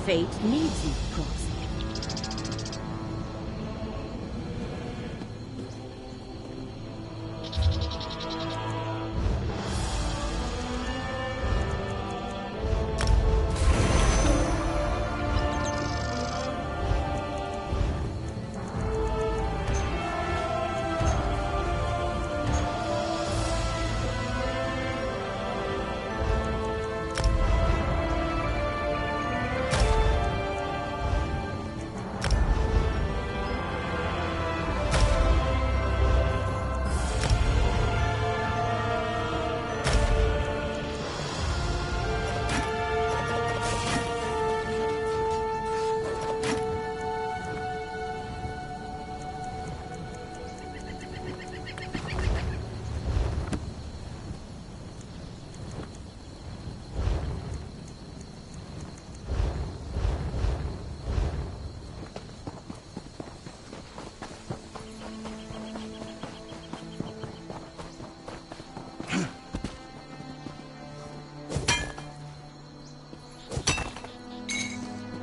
fate needs you, Proxy.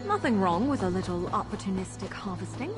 Nothing wrong with a little opportunistic harvesting.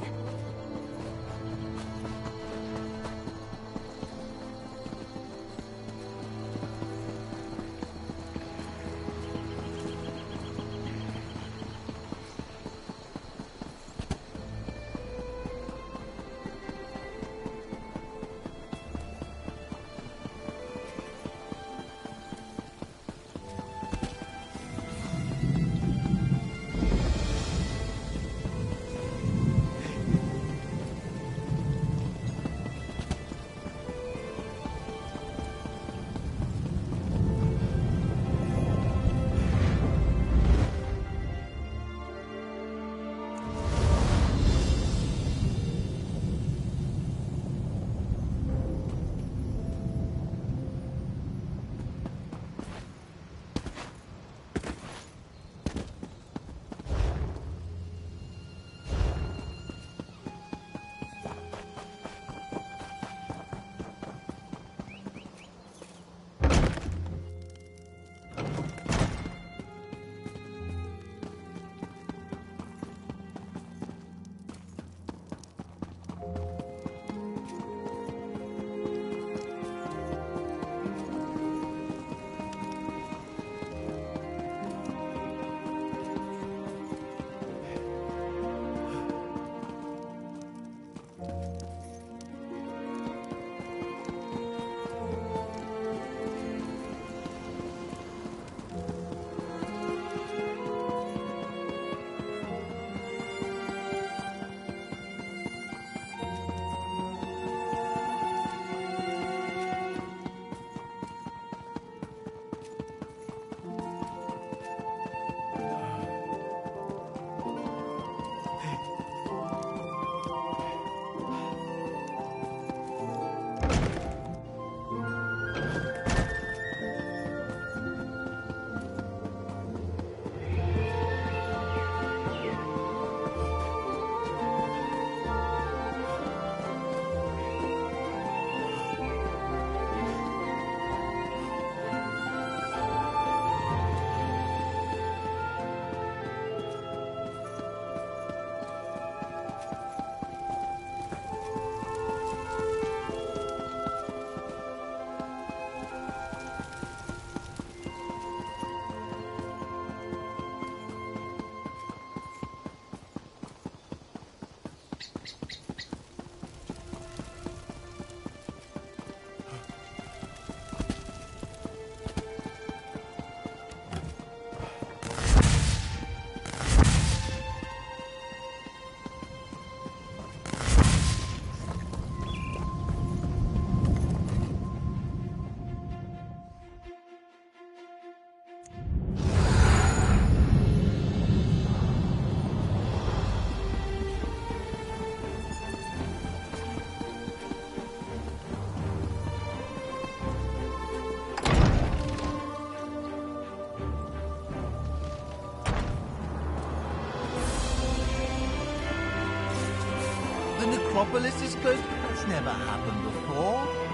The necropolis is closed? That's never happened before.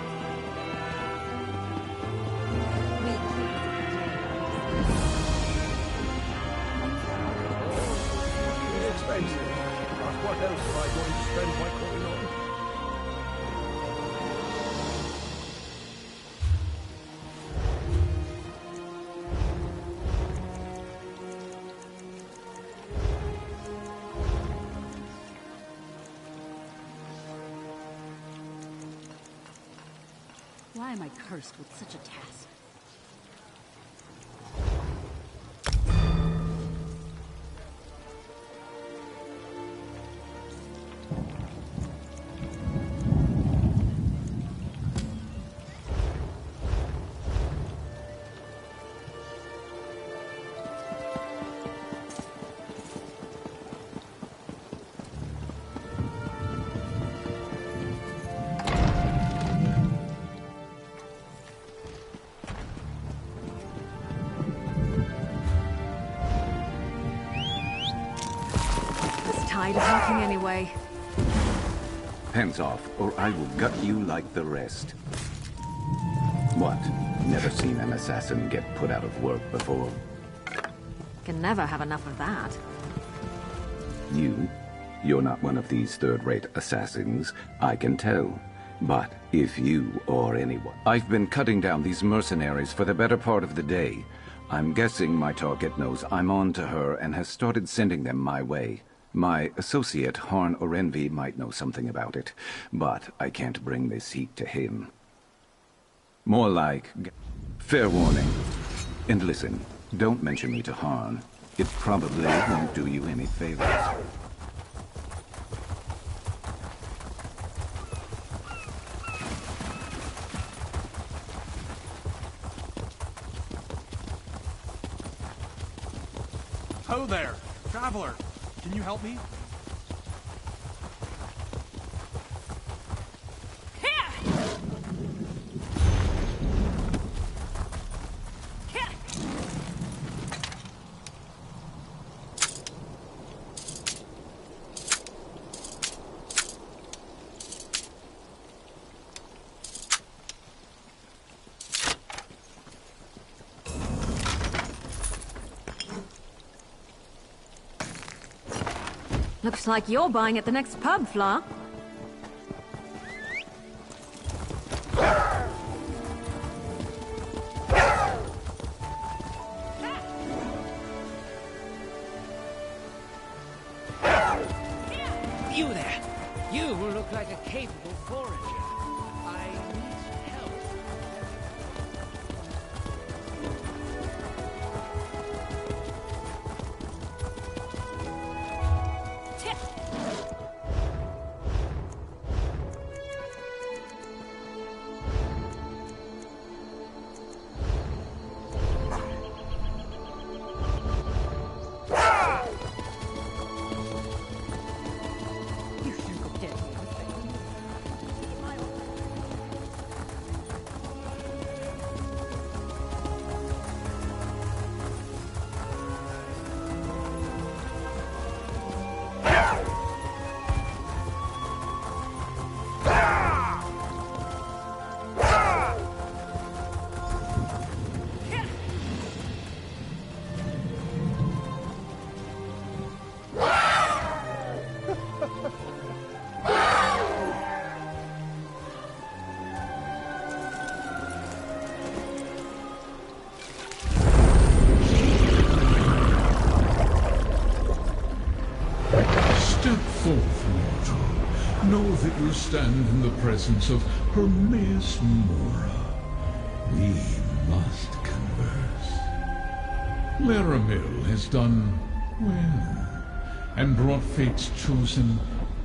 else am I going to spend my coin on? Why am I cursed with such a task? Tired of walking anyway. Hands off, or I will gut you like the rest. What? Never seen an assassin get put out of work before? Can never have enough of that. You're not one of these third-rate assassins, I can tell. But if you or anyone... I've been cutting down these mercenaries for the better part of the day. I'm guessing my target knows I'm on to her and has started sending them my way. My associate, Harn Orenvi, might know something about it, but I can't bring this heat to him. More like... fair warning. And listen, don't mention me to Harn. It probably won't do you any favors. Ho there, traveler. Can you help me? Looks like you're buying at the next pub, Fla. You there! You look like a capable forager. I need some help. Know that you stand in the presence of Hermaeus Mora. We must converse. Laramil has done well, and brought fate's chosen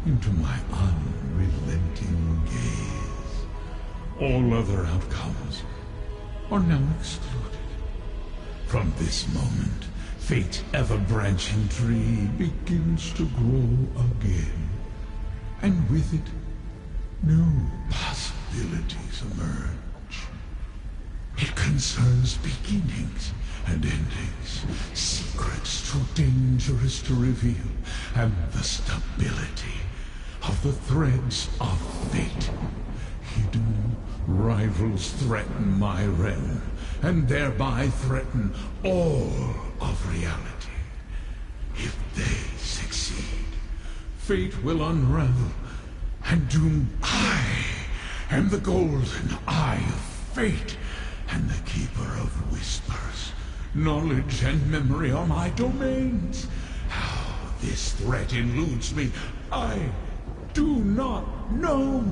into my unrelenting gaze. All other outcomes are now excluded. From this moment, fate's ever-branching tree begins to grow again. And with it, new possibilities emerge. It concerns beginnings and endings, secrets too dangerous to reveal, and the stability of the threads of fate. Hidden rivals threaten my realm, and thereby threaten all of reality. If they succeed, fate will unravel and doom. I am the golden eye of fate and the keeper of whispers. Knowledge and memory are my domains. How this threat eludes me, I do not know.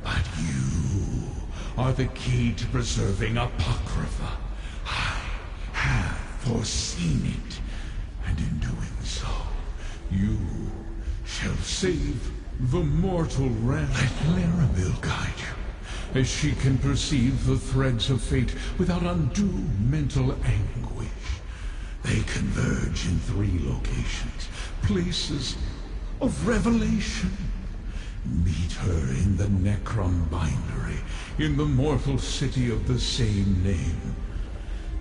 But you are the key to preserving Apocrypha. I have foreseen it, and in doing so, you shall save the mortal realm. Let Larabil guide you, as she can perceive the threads of fate without undue mental anguish. They converge in 3 locations, places of revelation. Meet her in the Necron Bindery, in the mortal city of the same name.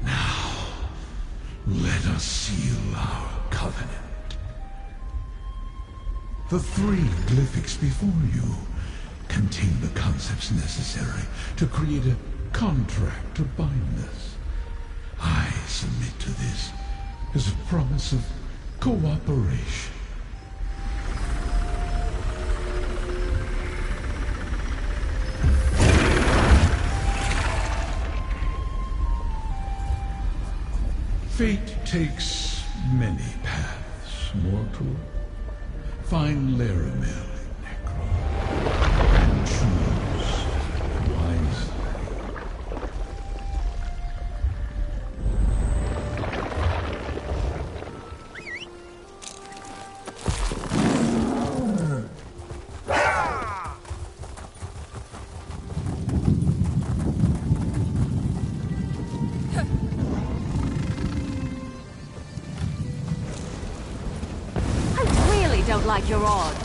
Now, let us seal our covenant. The 3 glyphics before you contain the concepts necessary to create a contract to bind us. I submit to this as a promise of cooperation. Fate takes many paths, mortal. Find Laramil, Necron, and choose wisely. Don't like your odds.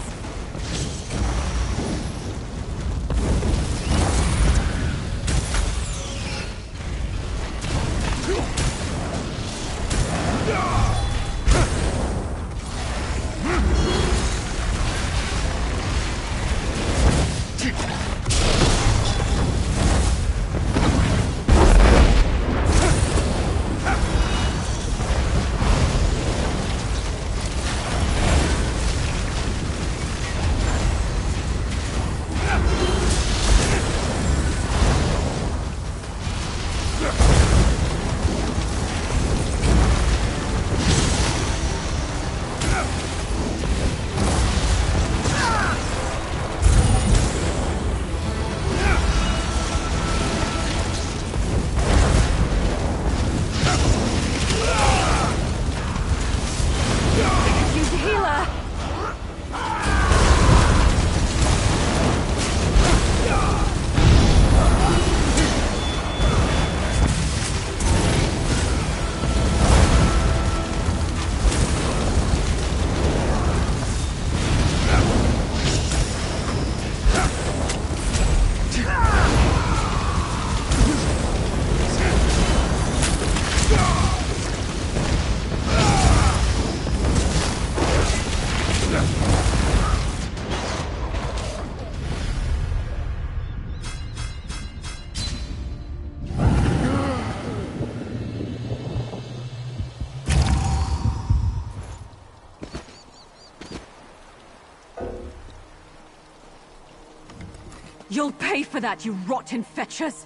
You'll pay for that, you rotten fetchers!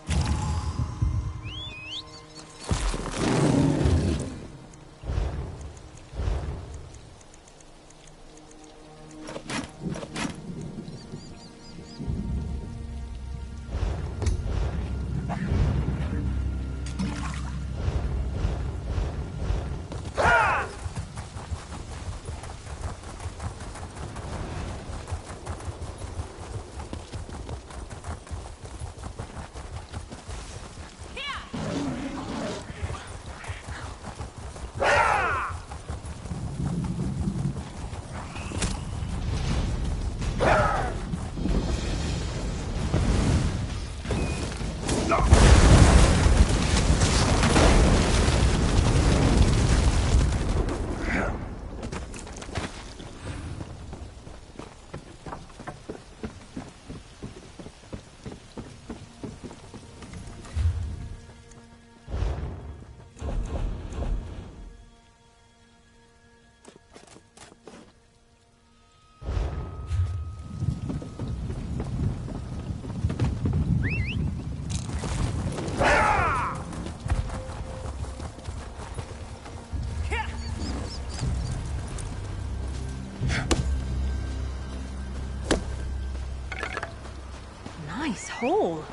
tall.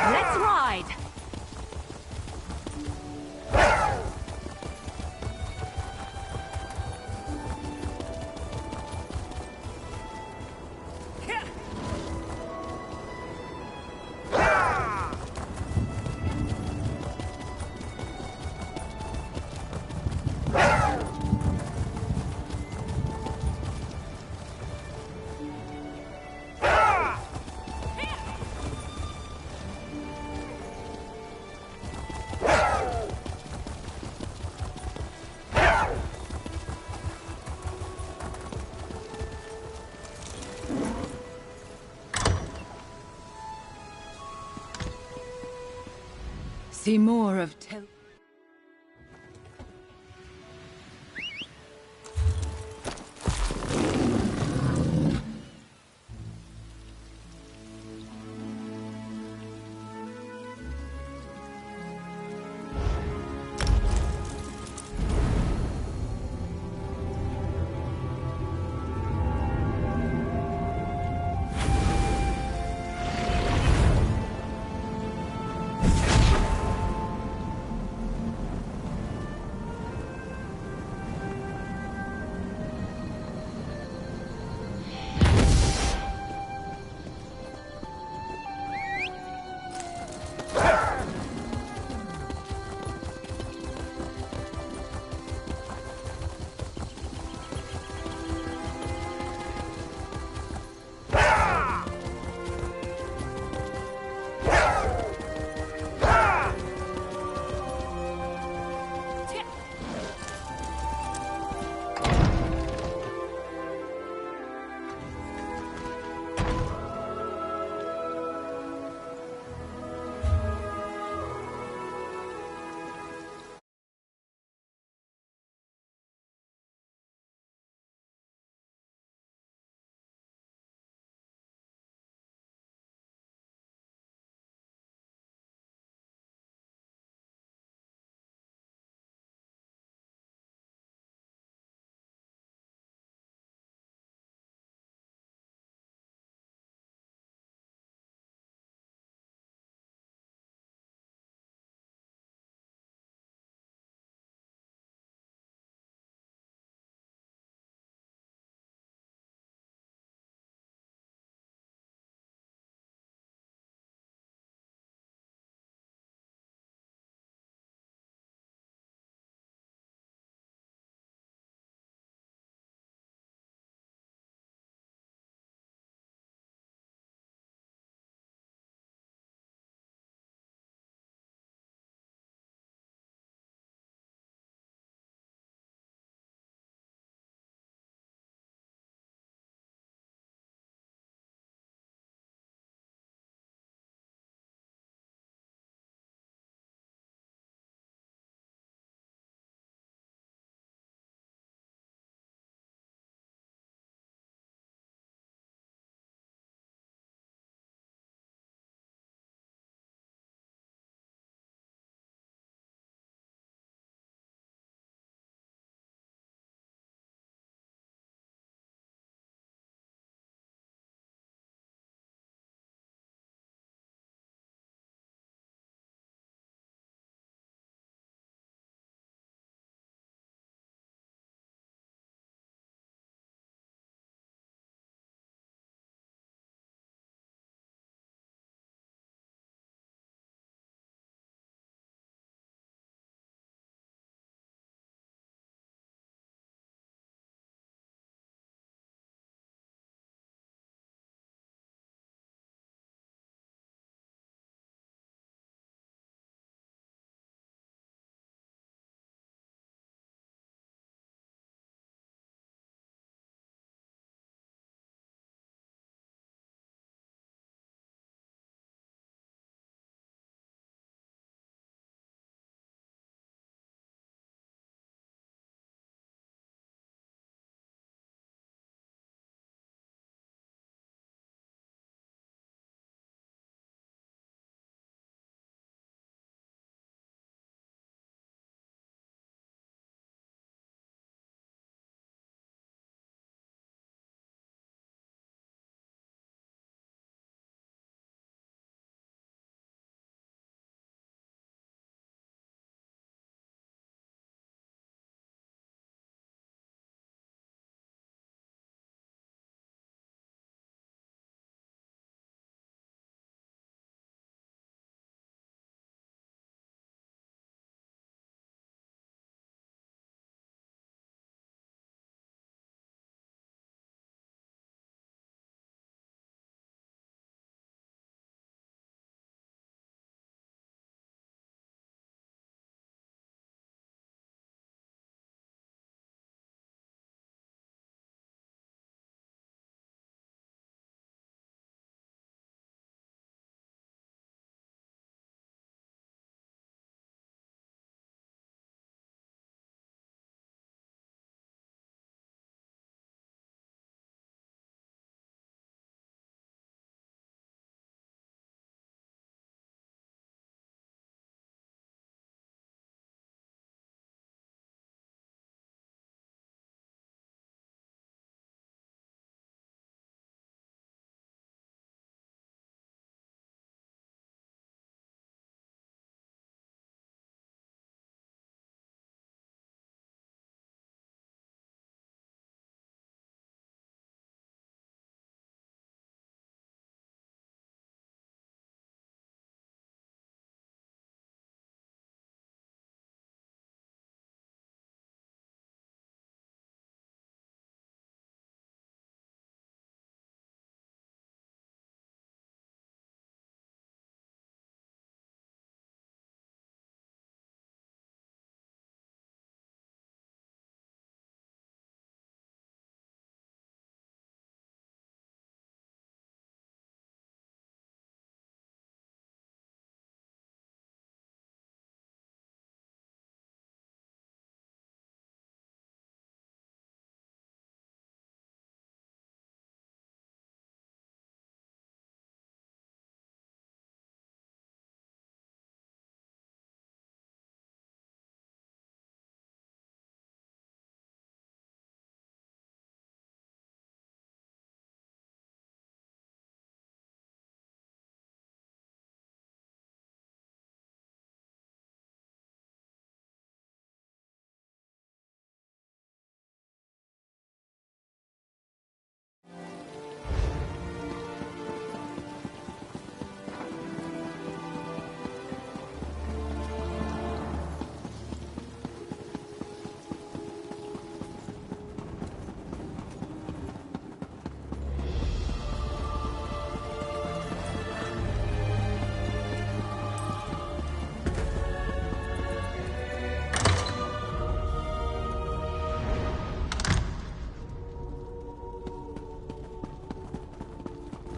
Let's ride! See more of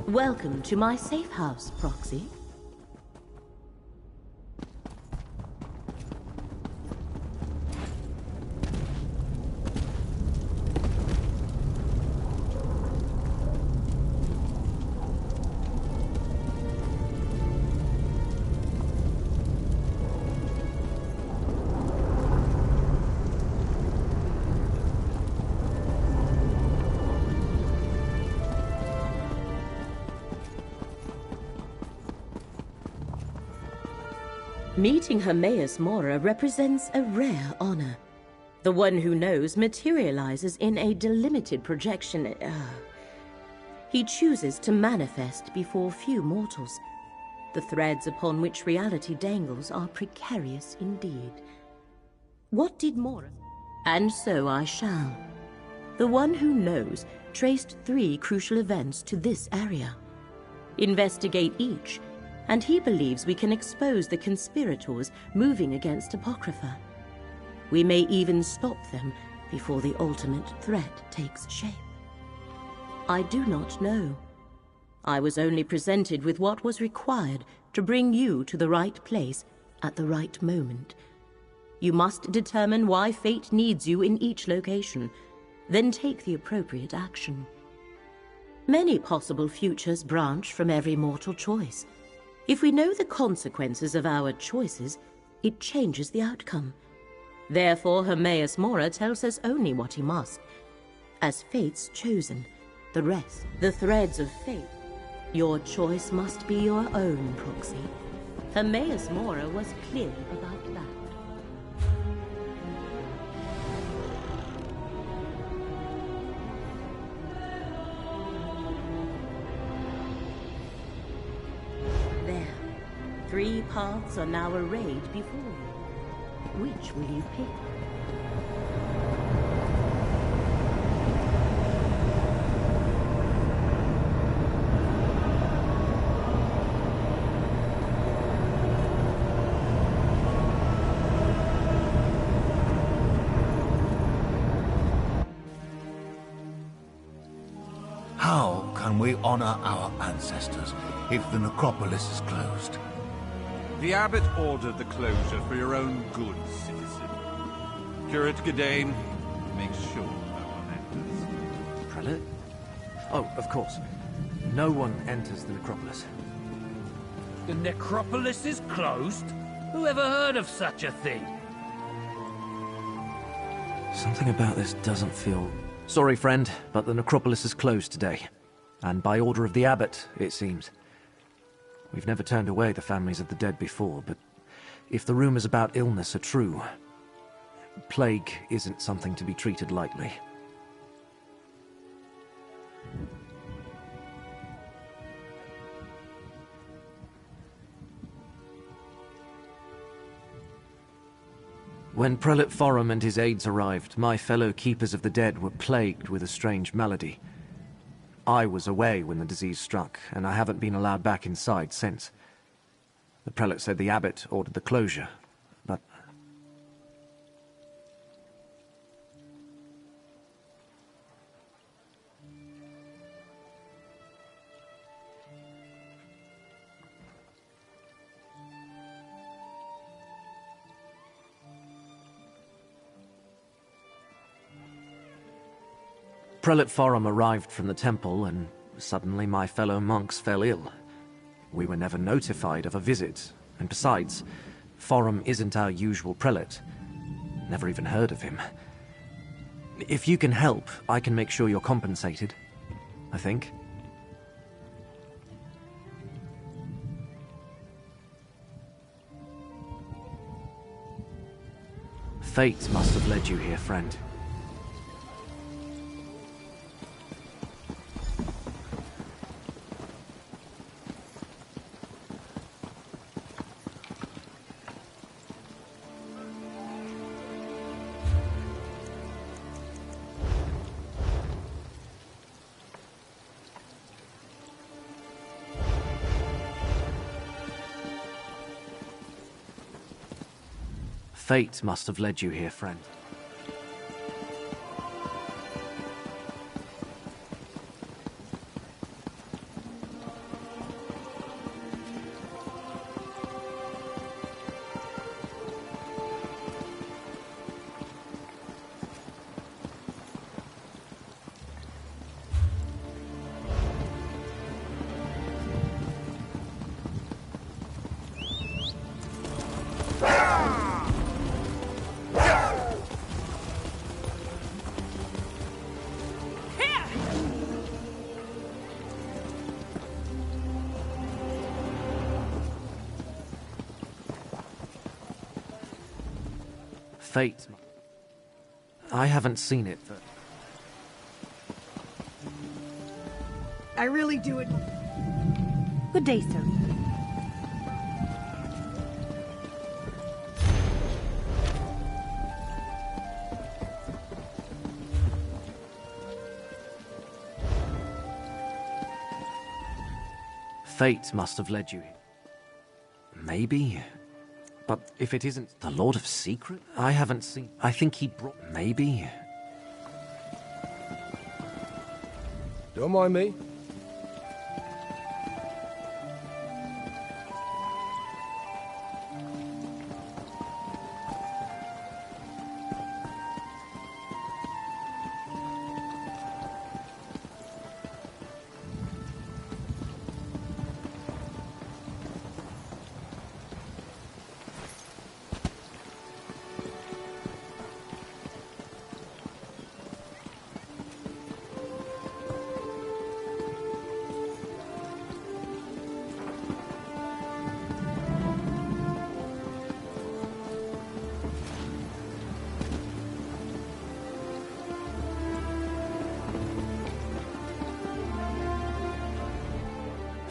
Welcome to my safe house, Proxy. Meeting Hermaeus Mora represents a rare honor. The one who knows materializes in a delimited projection. He chooses to manifest before few mortals. The threads upon which reality dangles are precarious indeed. What did Mora? And so I shall. The one who knows traced 3 crucial events to this area. Investigate each, and he believes we can expose the conspirators moving against Apocrypha. We may even stop them before the ultimate threat takes shape. I do not know. I was only presented with what was required to bring you to the right place at the right moment. You must determine why fate needs you in each location, then take the appropriate action. Many possible futures branch from every mortal choice. If we know the consequences of our choices, it changes the outcome. Therefore, Hermaeus Mora tells us only what he must. As fate's chosen, the rest, the threads of fate. Your choice must be your own, Proxy. Hermaeus Mora was clear about that. There. 3 paths are now arrayed before you. Which will you pick? How can we honor our ancestors if the necropolis is closed? The abbot ordered the closure for your own good, citizen. Curate Gadain, make sure no one enters. Prelate? Oh, of course. No one enters the necropolis. The necropolis is closed? Who ever heard of such a thing? Something about this doesn't feel... Sorry, friend, but the necropolis is closed today. And by order of the abbot, it seems. We've never turned away the families of the dead before, but if the rumors about illness are true, plague isn't something to be treated lightly. When Prelate Forum and his aides arrived, my fellow Keepers of the Dead were plagued with a strange malady. I was away when the disease struck, and I haven't been allowed back inside since. The prelate said the abbot ordered the closure, but... Prelate Forum arrived from the temple, and suddenly my fellow monks fell ill. We were never notified of a visit, and besides, Forum isn't our usual prelate. Never even heard of him. If you can help, I can make sure you're compensated, I think. Fate must have led you here, friend. Fate must have led you here, friend. Fate. I haven't seen it, but... I really do it. Good day, sir. Fate must have led you here. Maybe. But if it isn't the Lord of Secret, I haven't seen... I think he brought... Maybe. Don't mind me.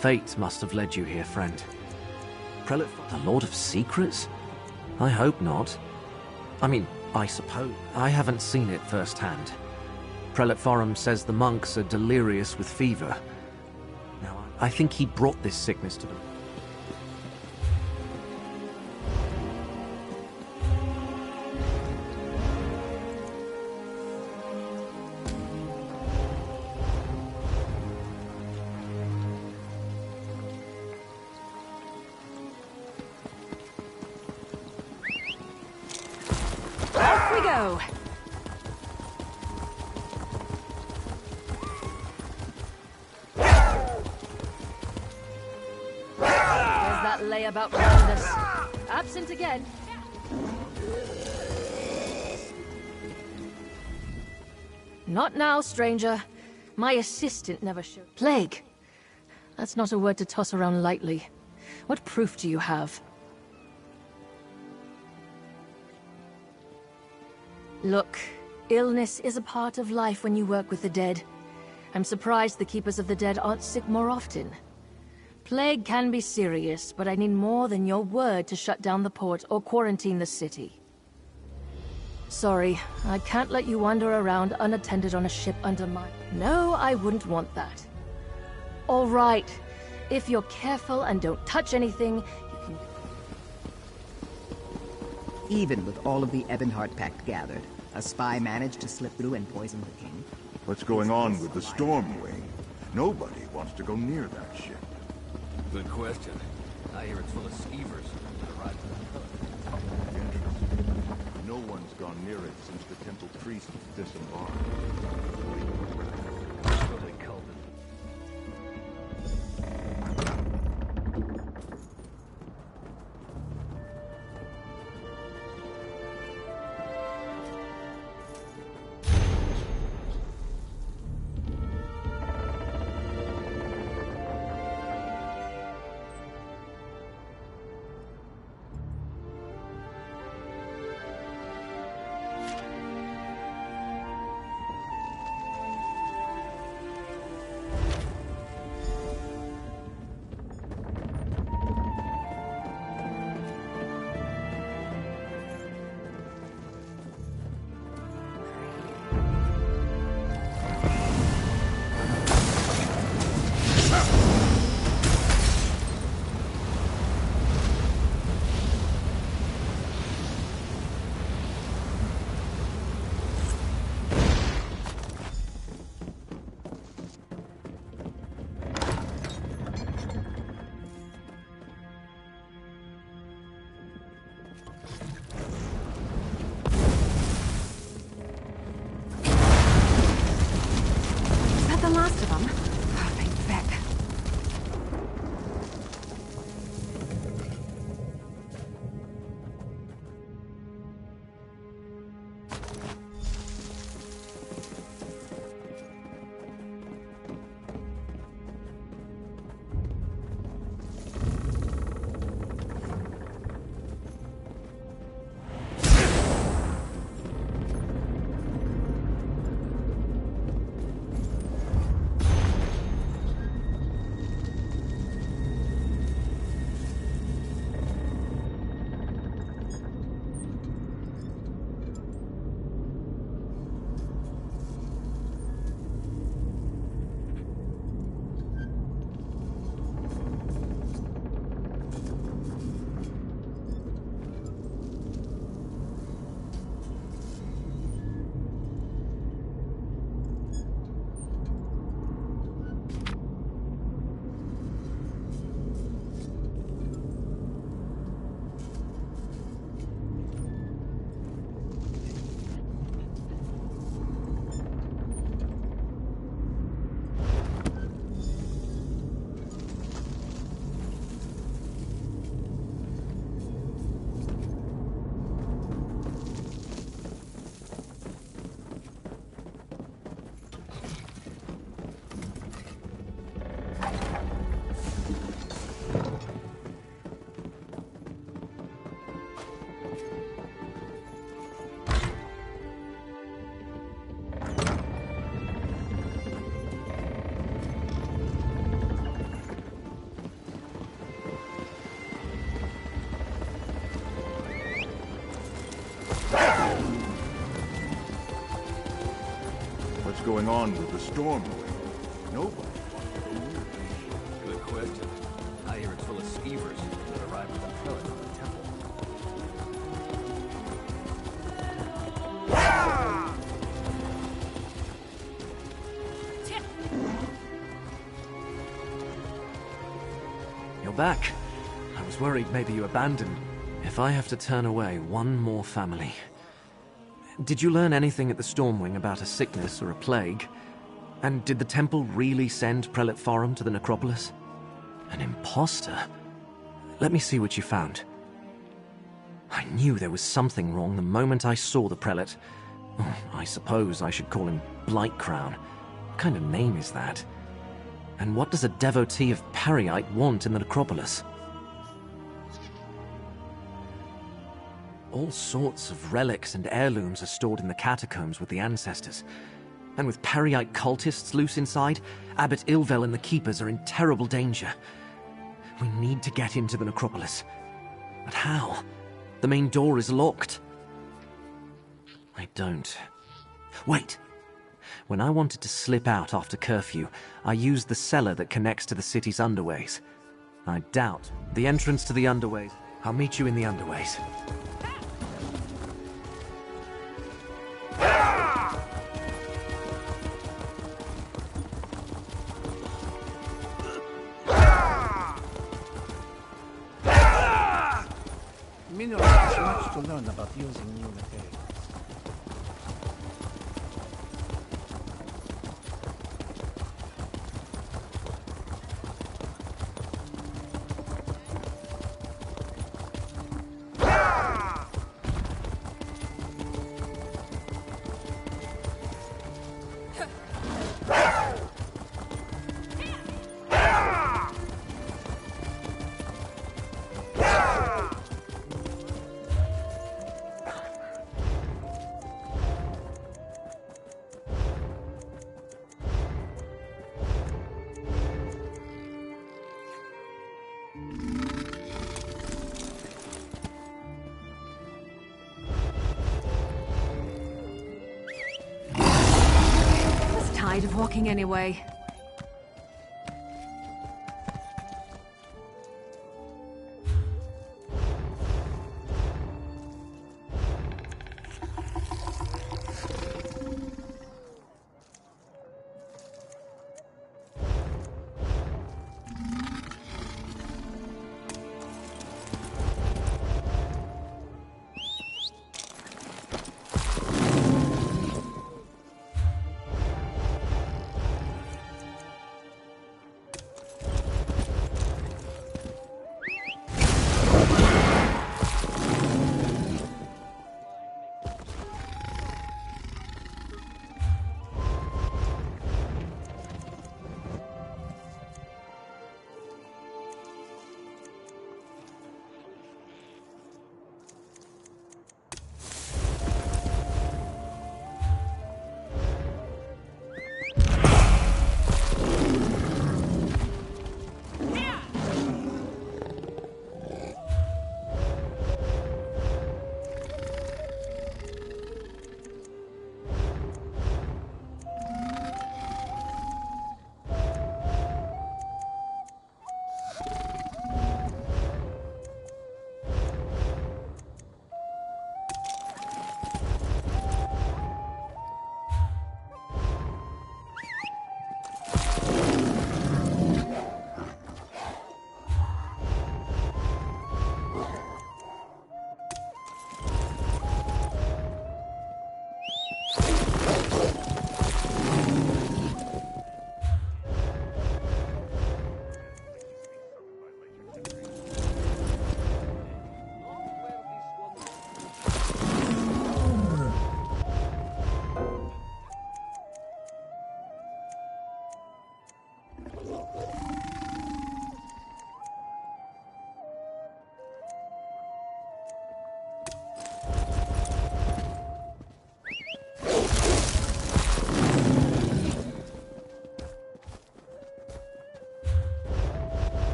Fate must have led you here, friend. Prelate... The Lord of Secrets? I hope not. I mean, I suppose... I haven't seen it firsthand. Prelate Forum says the monks are delirious with fever. Now, I think he brought this sickness to them. Off we go. There's that layabout behind us. Absent again. Not now, stranger. My assistant never showed. Plague. That's not a word to toss around lightly. What proof do you have? Look, illness is a part of life when you work with the dead. I'm surprised the Keepers of the Dead aren't sick more often. Plague can be serious, but I need more than your word to shut down the port or quarantine the city. Sorry, I can't let you wander around unattended on a ship under my... No, I wouldn't want that. All right, if you're careful and don't touch anything, you can... Even with all of the Ebonheart Pact gathered, a spy managed to slip through and poison the king. What's going on with the Stormwing? Nobody wants to go near that ship. Good question. I hear it's full of skeevers. Interesting. No one's gone near it since the temple priest disembarked. Probably cultists. what's going on with the Stormwing. Nobody wants to go near it. Good question. I hear it's full of skeevers that arrived with a pellet from the temple. You're back. I was worried maybe you abandoned. If I have to turn away one more family... Did you learn anything at the Stormwing about a sickness or a plague? And did the temple really send Prelate Forum to the necropolis? An imposter? Let me see what you found. I knew there was something wrong the moment I saw the prelate. Oh, I suppose I should call him Blightcrown. What kind of name is that? And what does a devotee of Pariite want in the necropolis? All sorts of relics and heirlooms are stored in the catacombs with the ancestors. And with Pariite cultists loose inside, Abbot Ilvel and the Keepers are in terrible danger. We need to get into the necropolis. But how? The main door is locked. I don't. Wait! When I wanted to slip out after curfew, I used the cellar that connects to the city's underways. I doubt the entrance to the underways. I'll meet you in the underways. Mineral has much to learn about using new materials. Tired of walking anyway.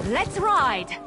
Let's ride!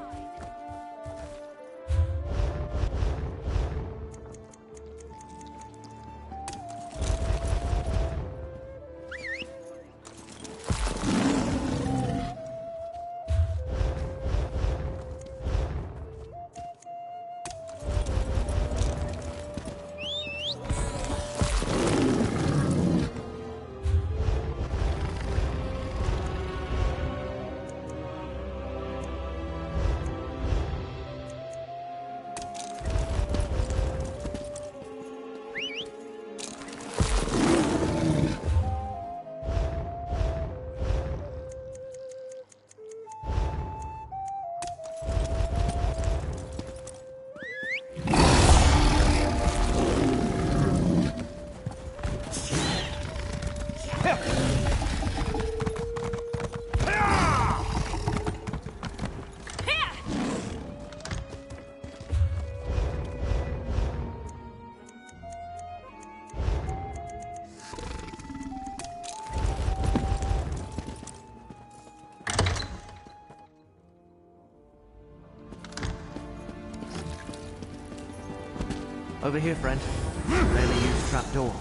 Over here, friend. Rarely used trapdoor.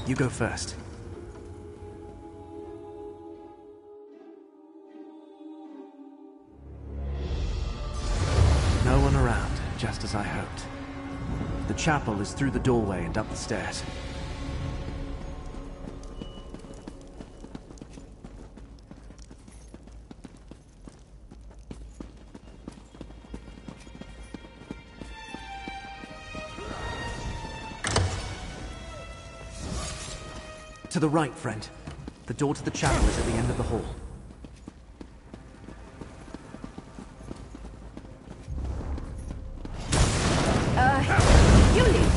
You go first. No one around, just as I hoped. The chapel is through the doorway and up the stairs. To the right, friend. The door to the chapel is at the end of the hall. You lead.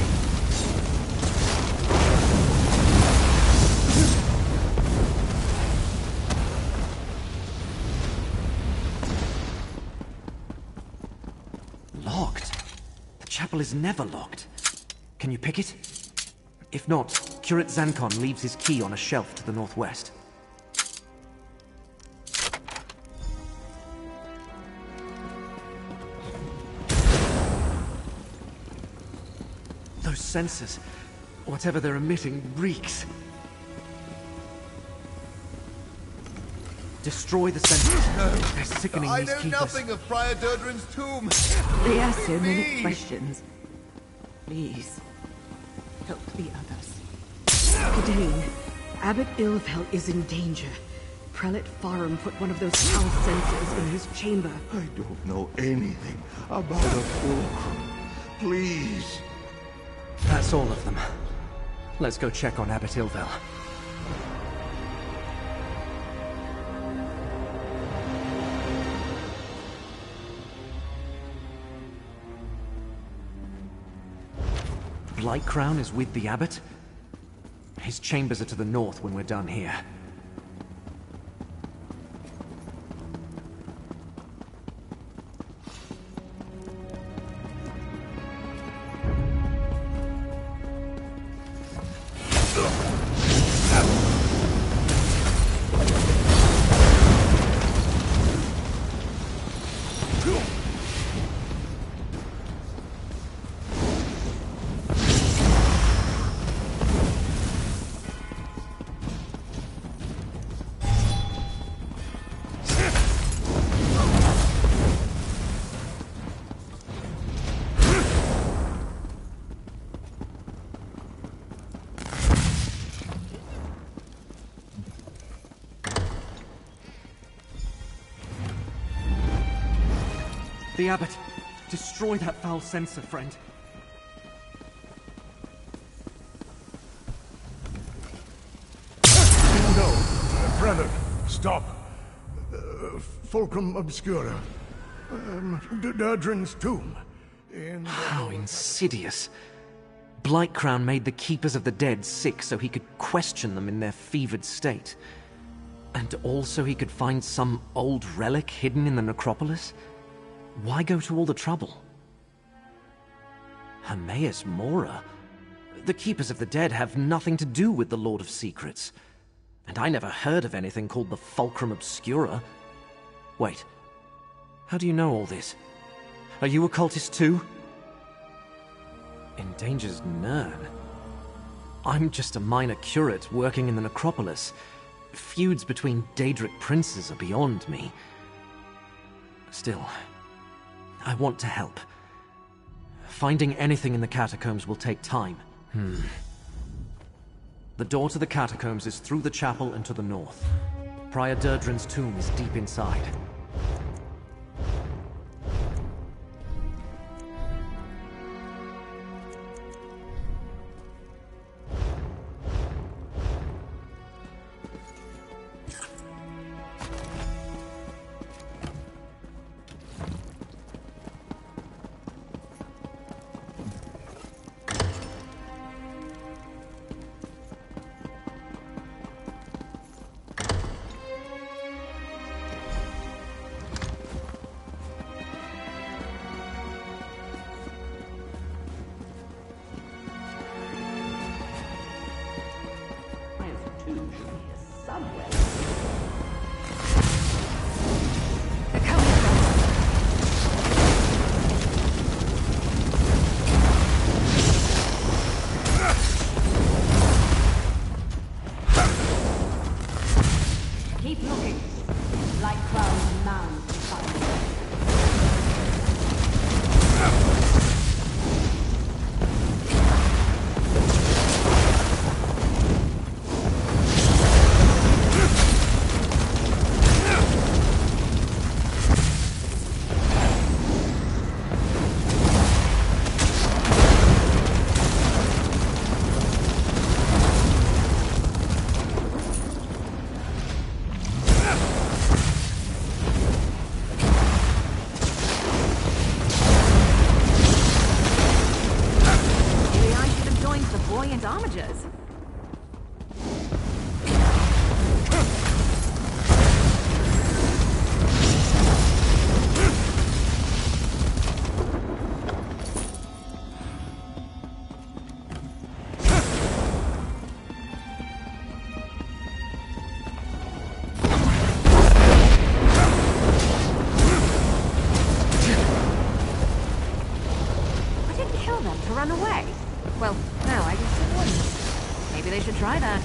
Locked? The chapel is never locked. Can you pick it? If not, Curate Zancon leaves his key on a shelf to the northwest. Those sensors, whatever they're emitting, reeks. Destroy the sensors. They're sickening I these know keepers. nothing of Friar Durdrin's tomb. They ask so many Me. questions. Please, help the others. Gadain, Abbot Ilfel is in danger. Prelate Farum put one of those foul sensors in his chamber. I don't know anything about a fulcrum. Please. That's all of them. Let's go check on Abbot Ilfel. Blightcrown is with the abbot? His chambers are to the north when we're done here. The abbot! Destroy that foul sensor, friend. No, brother, stop. Fulcrum Obscura. Durdrin's tomb. How insidious. Blightcrown made the Keepers of the Dead sick so he could question them in their fevered state. And also he could find some old relic hidden in the necropolis? Why go to all the trouble? Hermaeus Mora? The Keepers of the Dead have nothing to do with the Lord of Secrets. And I never heard of anything called the Fulcrum Obscura. Wait, how do you know all this? Are you a cultist too? Endanger's Nirn? I'm just a minor curate working in the necropolis. Feuds between Daedric princes are beyond me. Still, I want to help. Finding anything in the catacombs will take time. The door to the catacombs is through the chapel and to the north. Prior Durdrin's tomb is deep inside. Keep looking. Light clouds and mounds to find. Armigers. I didn't kill them to run away. Well, no, I guess it wouldn't. Maybe they should try that.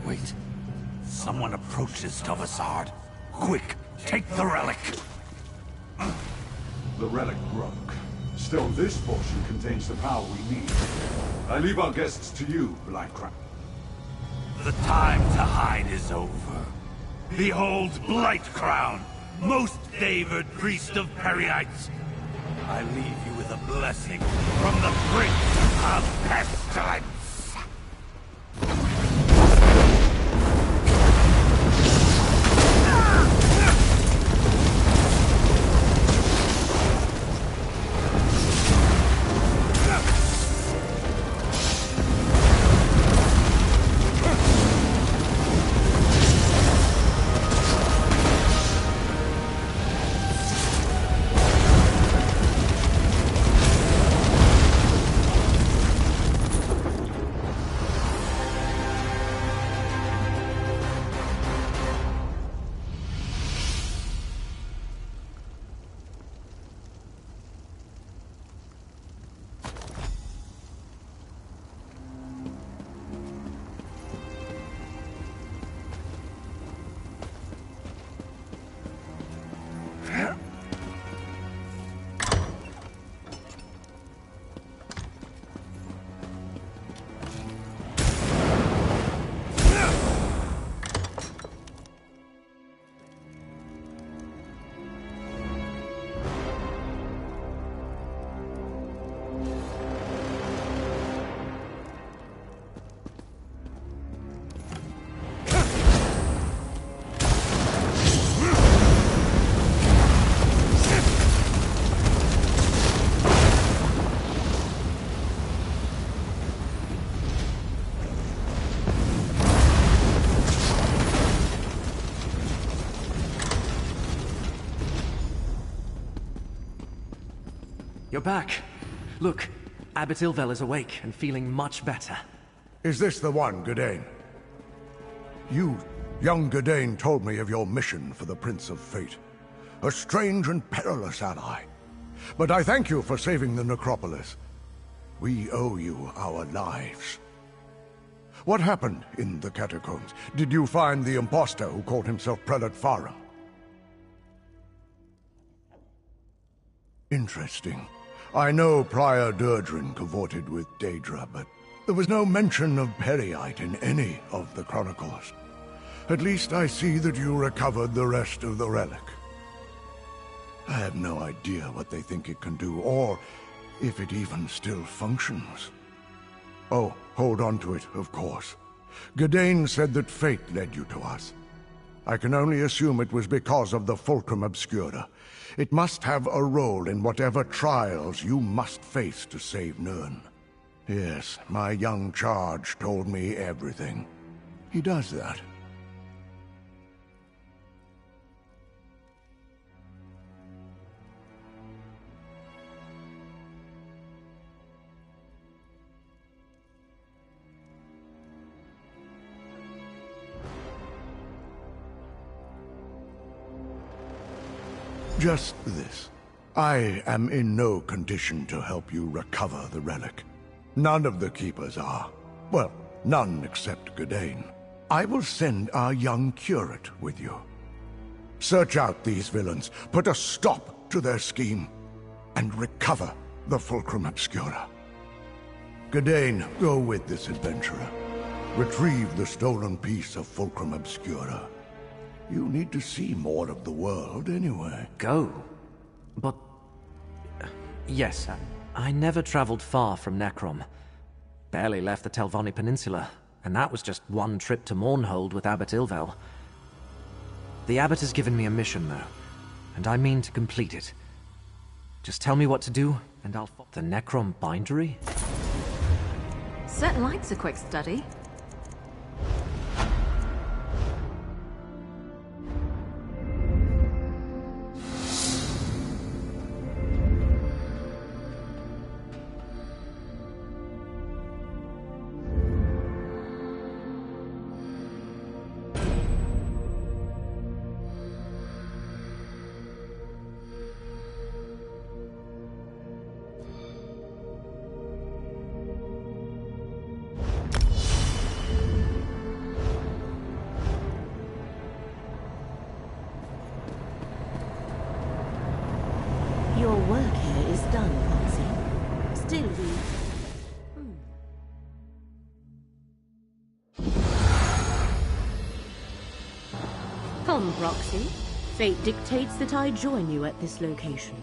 Wait. Someone approaches Tovasard. Quick, take the relic. The relic broke. Still, this portion contains the power we need. I leave our guests to you, Blightcrown. The time to hide is over. Behold Blightcrown, most favored priest of Peryite. I leave you with a blessing from the Prince of Pestilence. You're back. Look, Abbot Ilvel is awake and feeling much better. Is this the one, Gadain? You, young Gadain, told me of your mission for the Prince of Fate. A strange and perilous ally. But I thank you for saving the necropolis. We owe you our lives. What happened in the catacombs? Did you find the impostor who called himself Prelate Farum? Interesting. I know Prior Durdrin cavorted with Daedra, but there was no mention of Periite in any of the chronicles. At least I see that you recovered the rest of the relic. I have no idea what they think it can do, or if it even still functions. Oh, hold on to it, of course. Gadain said that fate led you to us. I can only assume it was because of the Fulcrum Obscura. It must have a role in whatever trials you must face to save Nirn. Yes, my young charge told me everything. He does that. Just this. I am in no condition to help you recover the relic. None of the Keepers are. Well, none except Gadain. I will send our young curate with you. Search out these villains, put a stop to their scheme, and recover the Fulcrum Obscura. Gadain, go with this adventurer. Retrieve the stolen piece of Fulcrum Obscura. You need to see more of the world anyway. Go? But... yes, I never traveled far from Necrom. Barely left the Telvanni Peninsula, and that was just one trip to Mournhold with Abbot Ilvel. The Abbot has given me a mission, though, and I mean to complete it. Just tell me what to do, and I'll... The Necrom Bindery? Certain likes a quick study. Your work here is done, Proxy. Still we... Come, Proxy. Fate dictates that I join you at this location.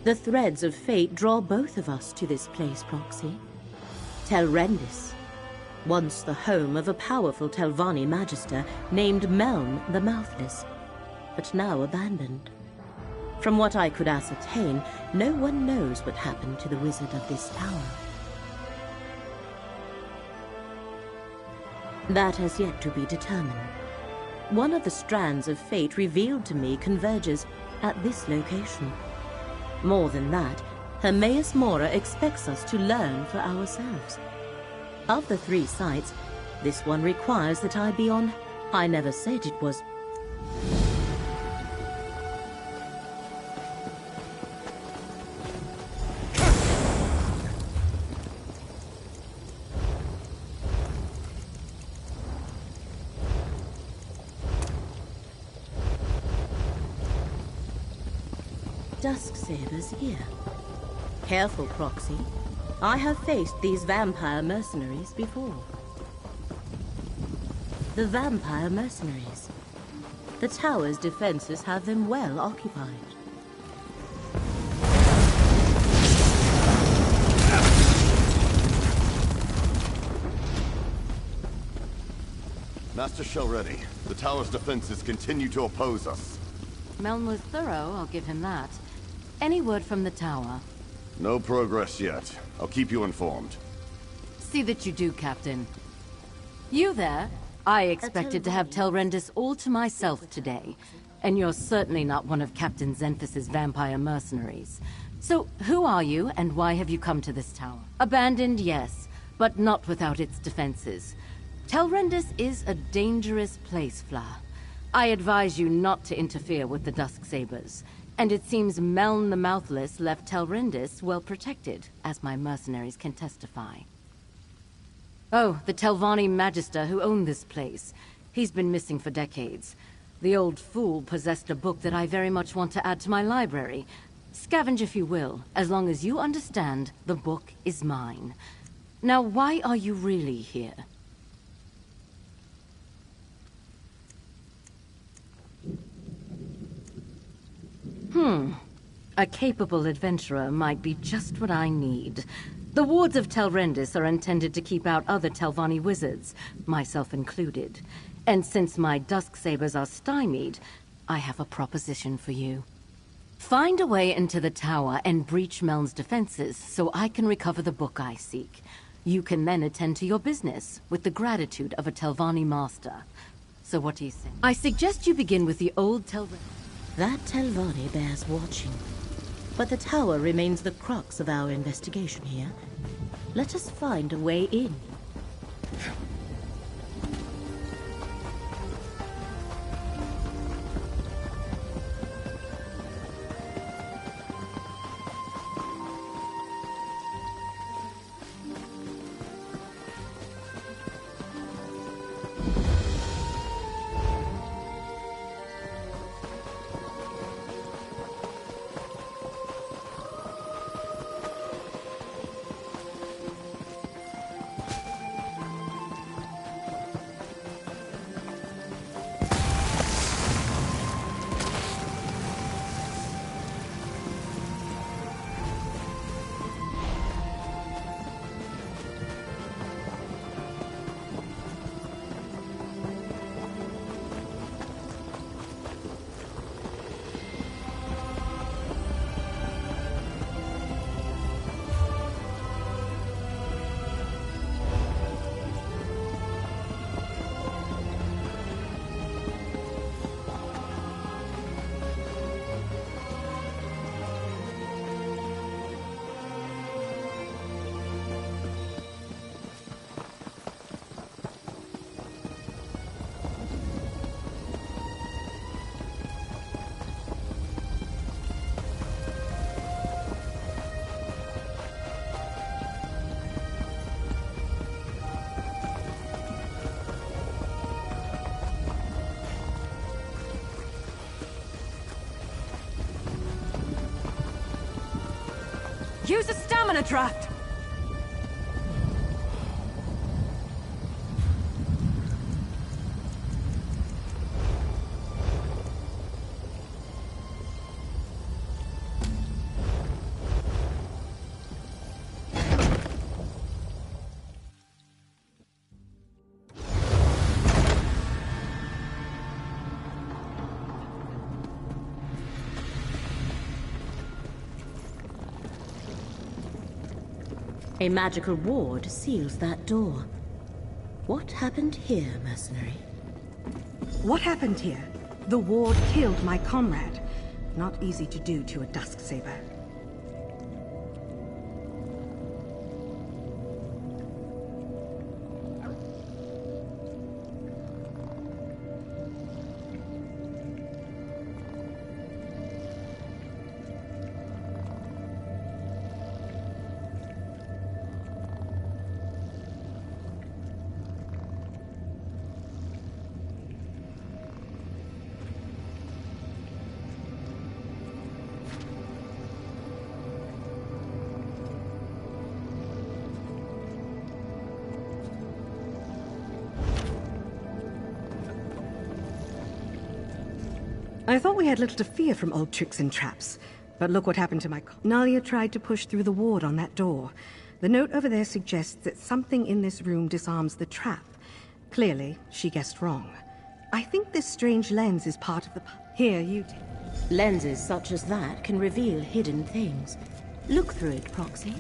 The threads of fate draw both of us to this place, Proxy. Telrendis, once the home of a powerful Telvanni magister named Meln the Mouthless, but now abandoned. From what I could ascertain, no one knows what happened to the wizard of this tower. That has yet to be determined. One of the strands of fate revealed to me converges at this location. More than that, Hermaeus Mora expects us to learn for ourselves. Of the 3 sites, this one requires that I be on... I never said it was... Dusksabers here. Careful, Proxy. I have faced these vampire mercenaries before. The vampire mercenaries. The tower's defenses have them well occupied. Master Shelready, the tower's defenses continue to oppose us. Meln was thorough, I'll give him that. Any word from the tower? No progress yet. I'll keep you informed. See that you do, Captain. You there? I expected to have Telrendis all to myself today. And you're certainly not one of Captain Xenthus' vampire mercenaries. So, who are you, and why have you come to this tower? Abandoned, yes, but not without its defenses. Telrendis is a dangerous place, Fla. I advise you not to interfere with the Dusksabers, and it seems Meln the Mouthless left Telrendis well protected, as my mercenaries can testify. Oh, the Telvanni Magister who owned this place. He's been missing for decades. The old fool possessed a book that I very much want to add to my library. Scavenge if you will, as long as you understand the book is mine. Now, why are you really here? A capable adventurer might be just what I need. The wards of Telrendis are intended to keep out other Telvanni wizards, myself included. And since my Dusksabers are stymied, I have a proposition for you. Find a way into the tower and breach Meln's defenses so I can recover the book I seek. You can then attend to your business with the gratitude of a Telvanni master. So what do you think? I suggest you begin with the old Telvanni. That Telvanni bears watching. But the tower remains the crux of our investigation here. Let us find a way in. Use a stamina draft! A magical ward seals that door. What happened here, mercenary? What happened here? The ward killed my comrade. Not easy to do to a Dusksaber. I thought we had little to fear from old tricks and traps. But look what happened to my... Nalia tried to push through the ward on that door. The note over there suggests that something in this room disarms the trap. Clearly, she guessed wrong. I think this strange lens is part of the... Here, you take... Lenses such as that can reveal hidden things. Look through it, Proxy.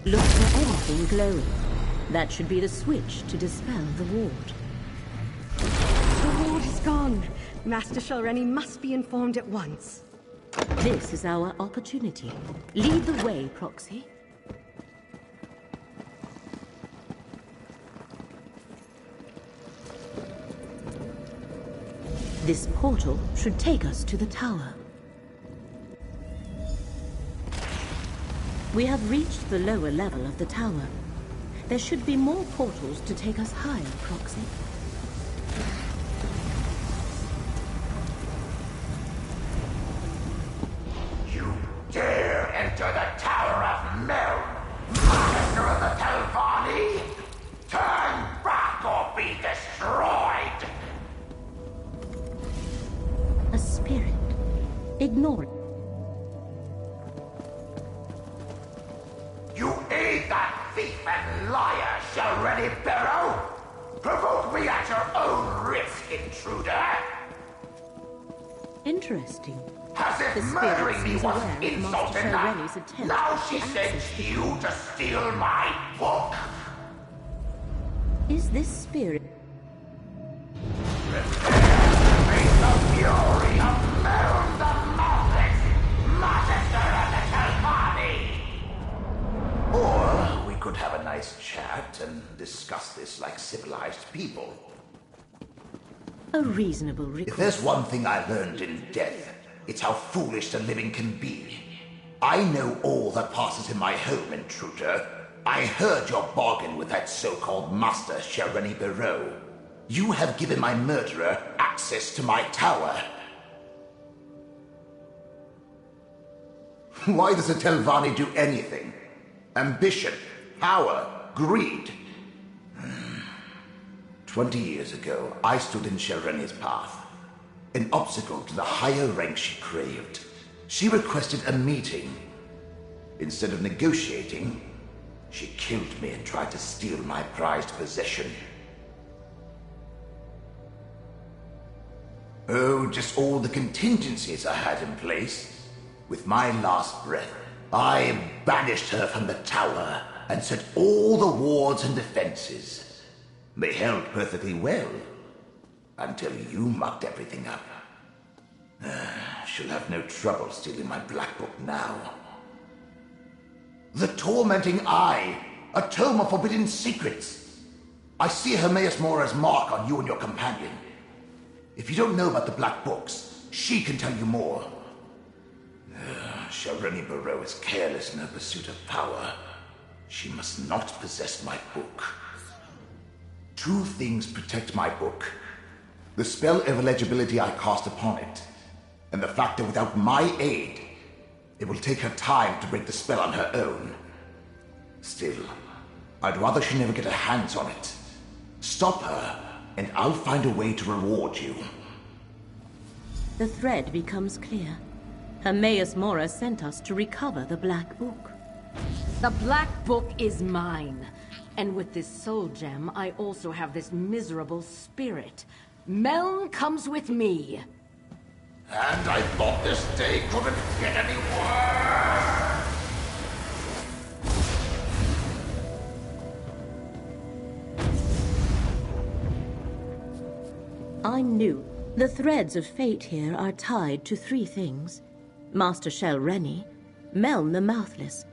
Look for anything glowing. That should be the switch to dispel the ward. The ward is gone. Master Shalreni must be informed at once. This is our opportunity. Lead the way, Proxy. This portal should take us to the tower. We have reached the lower level of the tower. There should be more portals to take us higher, Proxy. You dare enter the Tower of Meln, Master of the Telvanni? Turn back or be destroyed! A spirit. Ignore it. You aid that thief and liar, Shalreni Barrow! Provoke me at your own risk, intruder! Interesting. As if The murdering spirit me seems was aware of insult Master enough! Shalreni's attempt Now she to sends access the you to steal my book! Is this spirit... Face the fury of Meln the Mouthless, Master of the Telvanni! Or we could have a nice chat and discuss this like civilized people. A reasonable request. If there's one thing I learned in death, it's how foolish the living can be. I know all that passes in my home, intruder. I heard your bargain with that so-called Master Shalreni Barrow. You have given my murderer access to my tower. Why does the Telvanni do anything? Ambition, power, greed. 20 years ago, I stood in Shalreni's path. An obstacle to the higher rank she craved. She requested a meeting. Instead of negotiating, she killed me and tried to steal my prized possession. Oh, just all the contingencies I had in place. With my last breath, I banished her from the tower and set all the wards and defenses. They held perfectly well, until you mucked everything up. She'll have no trouble stealing my black book now. The Tormenting Eye, a tome of forbidden secrets. I see Hermaeus Mora's mark on you and your companion. If you don't know about the black books, she can tell you more. Shalreni Barrow is careless in her pursuit of power. She must not possess my book. Two things protect my book. The spell of illegibility I cast upon it, and the fact that without my aid, it will take her time to break the spell on her own. Still, I'd rather she never get her hands on it. Stop her, and I'll find a way to reward you. The thread becomes clear. Hermaeus Mora sent us to recover the Black Book. The Black Book is mine. And with this soul gem, I also have this miserable spirit. Meln comes with me. And I thought this day couldn't get any worse! I knew. The threads of fate here are tied to three things. Master Shalreni, Meln the Mouthless,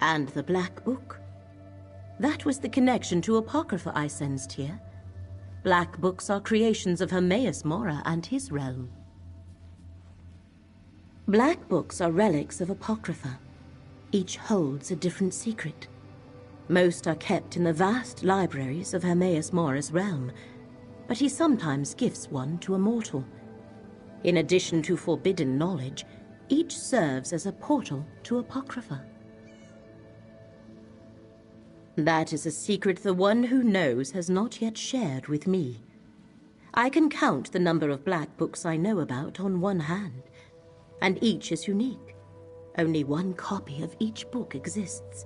and the Black Book. That was the connection to Apocrypha I sensed here. Black books are creations of Hermaeus Mora and his realm. Black books are relics of Apocrypha. Each holds a different secret. Most are kept in the vast libraries of Hermaeus Mora's realm, but he sometimes gifts one to a mortal. In addition to forbidden knowledge, each serves as a portal to Apocrypha. That is a secret the one who knows has not yet shared with me. I can count the number of black books I know about on one hand, and each is unique. Only one copy of each book exists.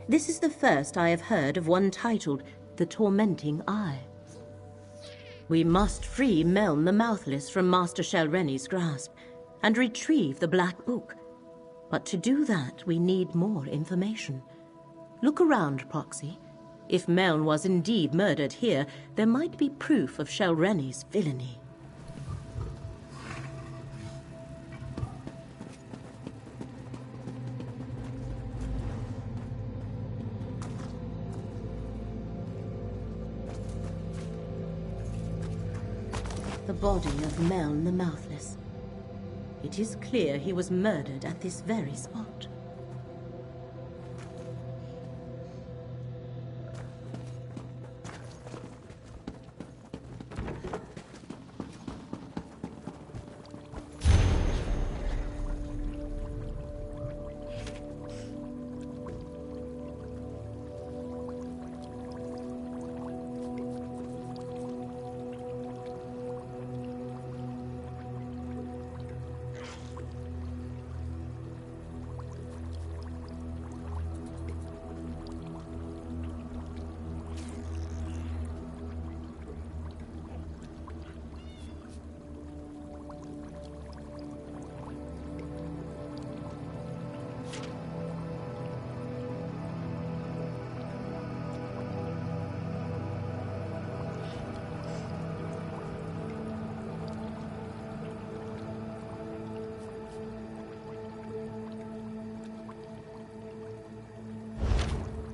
This is the first I have heard of one titled The Tormenting Eye. We must free Meln the Mouthless from Master Shalreni's grasp and retrieve the Black Book. But to do that, we need more information. Look around, Proxy. If Meln was indeed murdered here, there might be proof of Shalreni's villainy. the body of Meln the Mouthless. It is clear he was murdered at this very spot.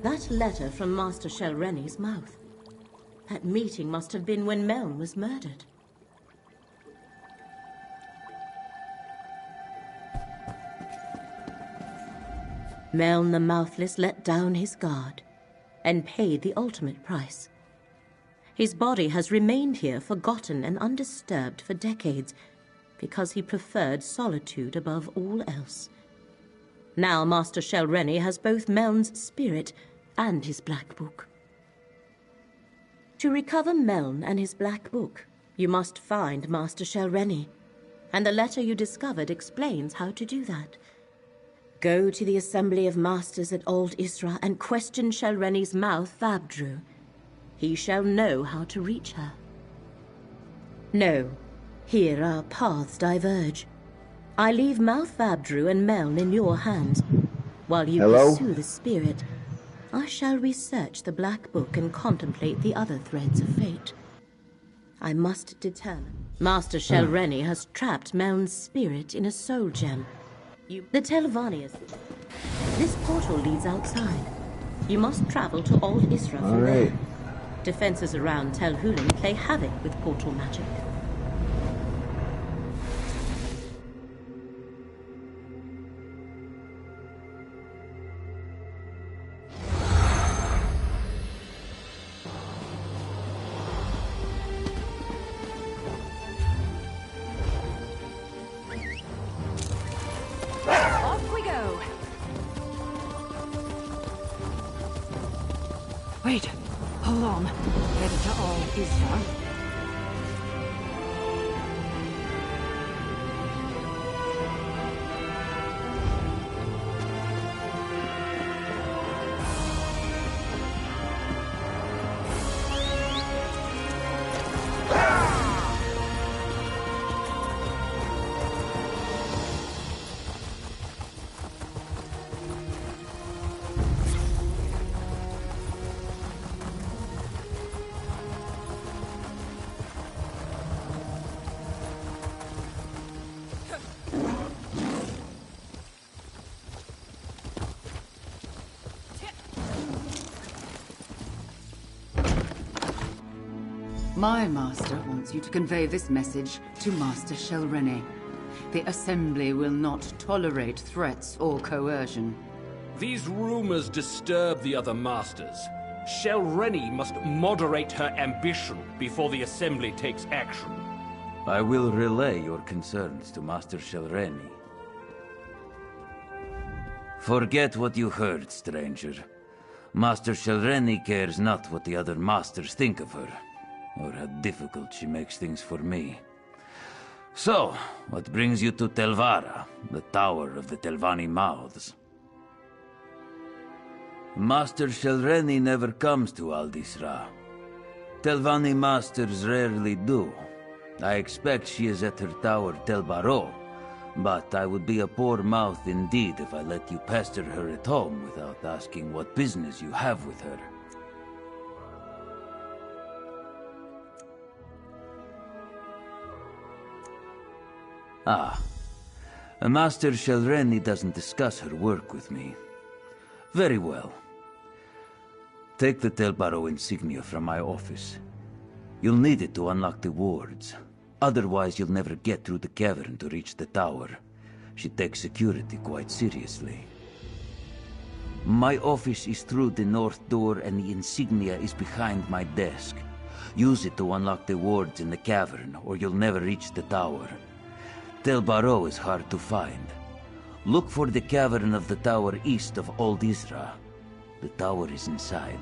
That letter from Master Shelreni's mouth. That meeting must have been when Meln was murdered. Meln the Mouthless let down his guard and paid the ultimate price. His body has remained here forgotten and undisturbed for decades because he preferred solitude above all else. Now Master Shelreni has both Meln's spirit and his Black Book. To recover Meln and his Black Book, you must find Master Shelreni, and the letter you discovered explains how to do that. Go to the Assembly of Masters at Old Isra and question Shelreni's mouth, Vabdru. He shall know how to reach her. No, here our paths diverge. I leave Mouth Vabdru and Meln in your hands. While you pursue the spirit, I shall research the Black Book and contemplate the other threads of fate. I must determine. Master Shelreni has trapped Meln's spirit in a soul gem. The Telvannians. This portal leads outside. You must travel to Old Isra from there. Defenses around Tel Hulin play havoc with portal magic. Wait, hold on. Headed to Old Isra. My master wants you to convey this message to Master Shelreni. The Assembly will not tolerate threats or coercion. These rumors disturb the other masters. Shelreni must moderate her ambition before the Assembly takes action. I will relay your concerns to Master Shelreni. Forget what you heard, stranger. Master Shelreni cares not what the other masters think of her, or how difficult she makes things for me. So, what brings you to Telvara, the Tower of the Telvanni Mouths? Master Shelreni never comes to Old Isra. Telvanni masters rarely do. I expect she is at her tower Tel Baro, but I would be a poor mouth indeed if I let you pester her at home without asking what business you have with her. Ah, Master Shelreni doesn't discuss her work with me. Very well. Take the Tel Baro insignia from my office. You'll need it to unlock the wards. Otherwise, you'll never get through the cavern to reach the tower. She takes security quite seriously. My office is through the north door and the insignia is behind my desk. Use it to unlock the wards in the cavern, or you'll never reach the tower. Tel Barrow is hard to find. Look for the cavern of the tower east of Old Isra. The tower is inside.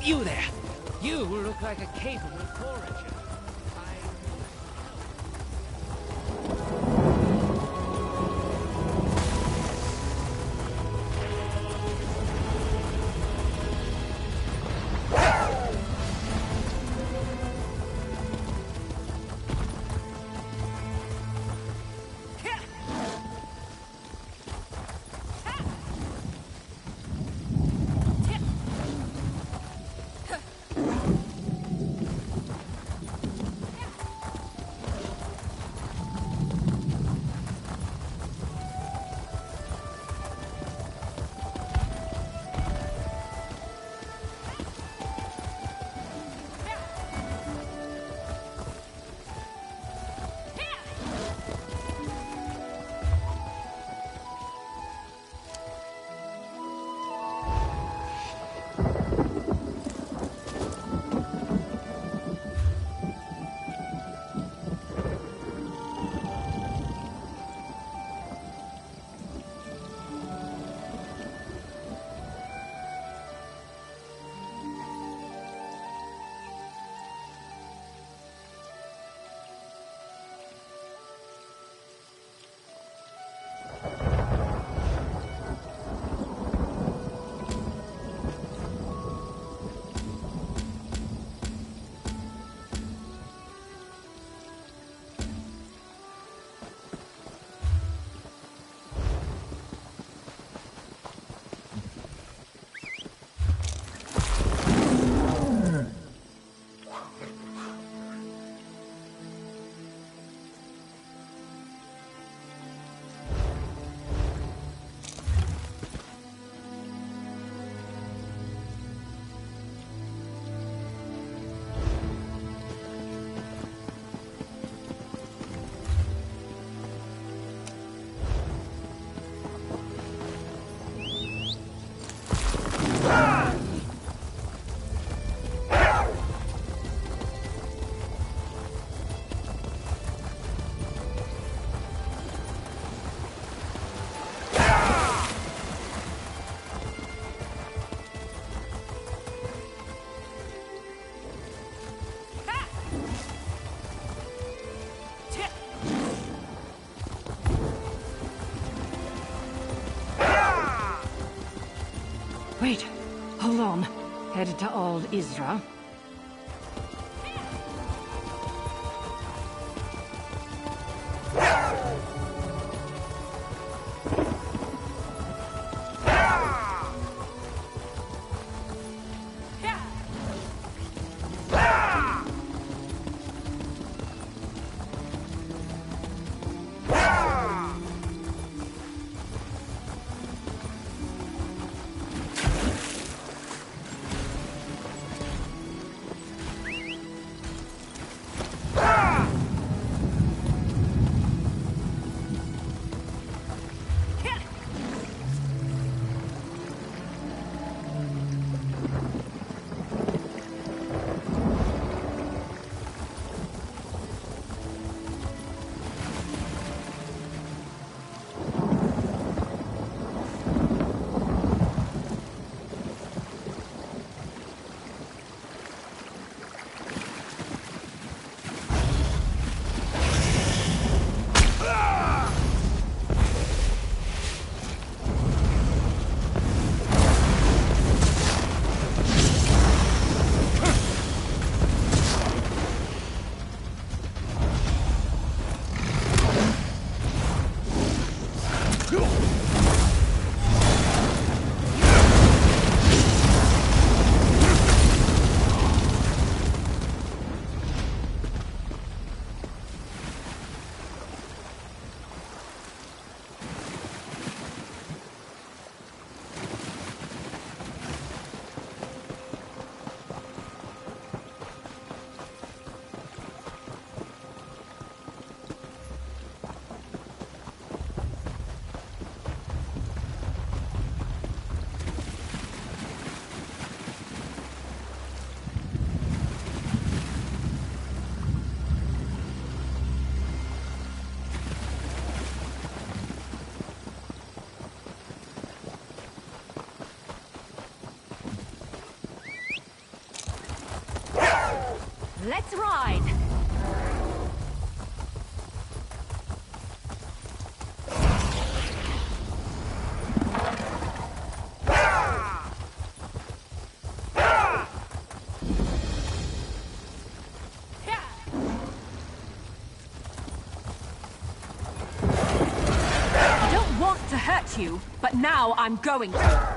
You there! You look like a capable forager. headed to Ald Isra. Let's ride! I don't want to hurt you, but now I'm going to.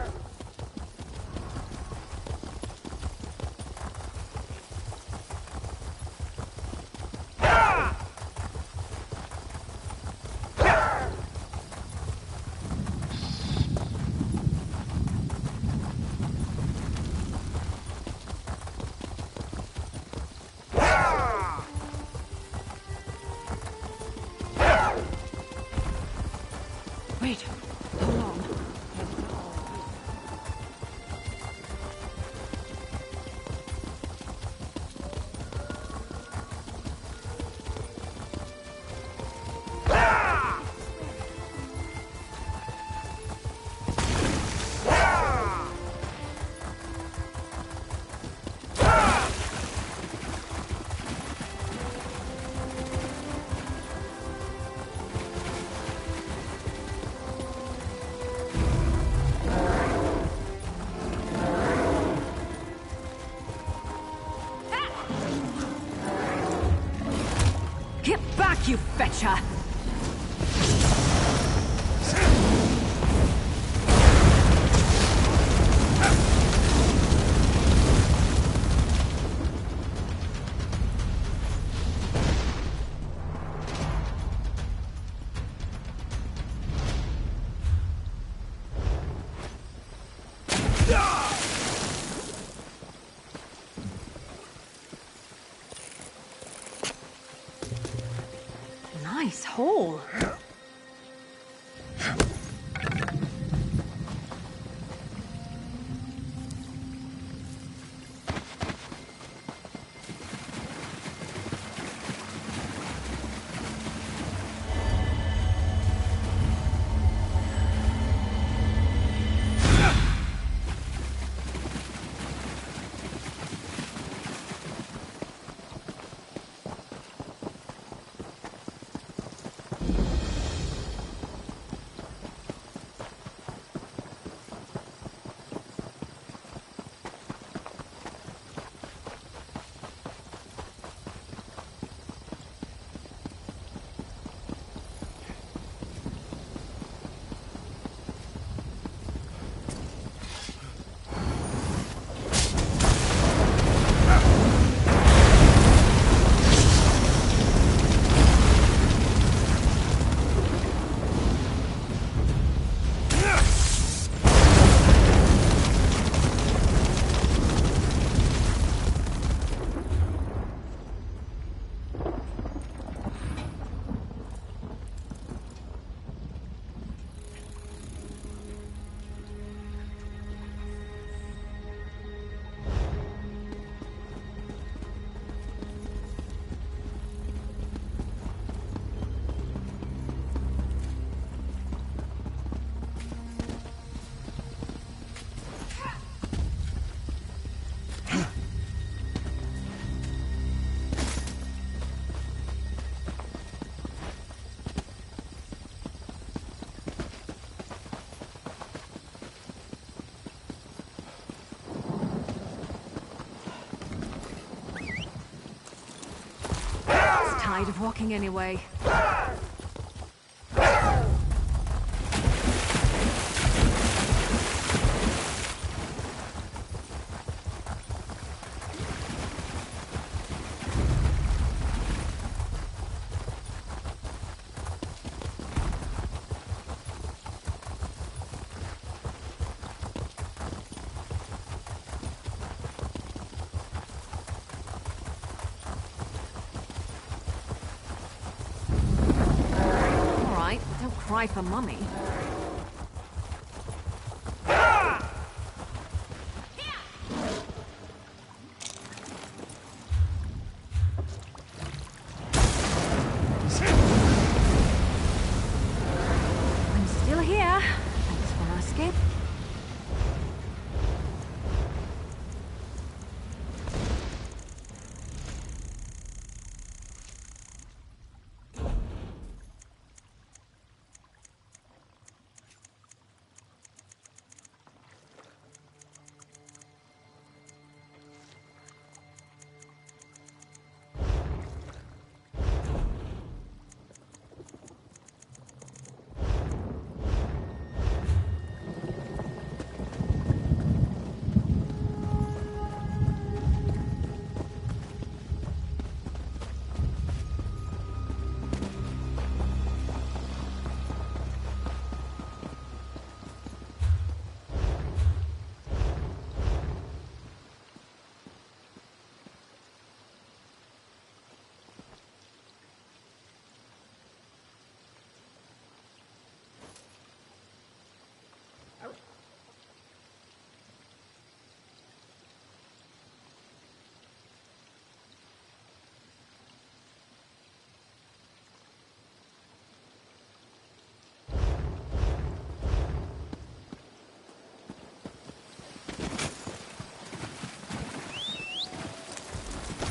Wait, hold on. Get back, you fetcher! Nice hole. tired of walking anyway. Cry for mummy. I'm still here. Thanks for asking.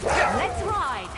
Let's ride!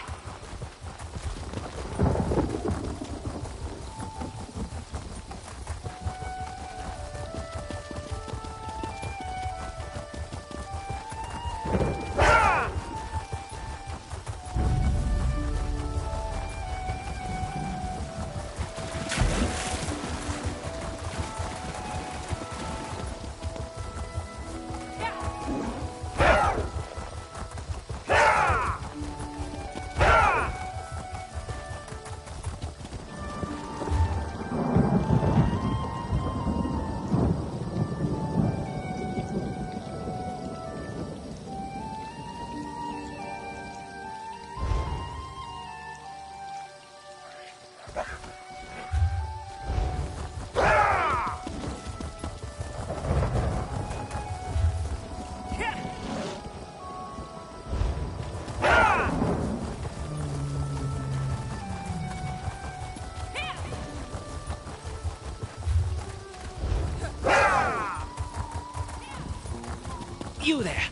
You there!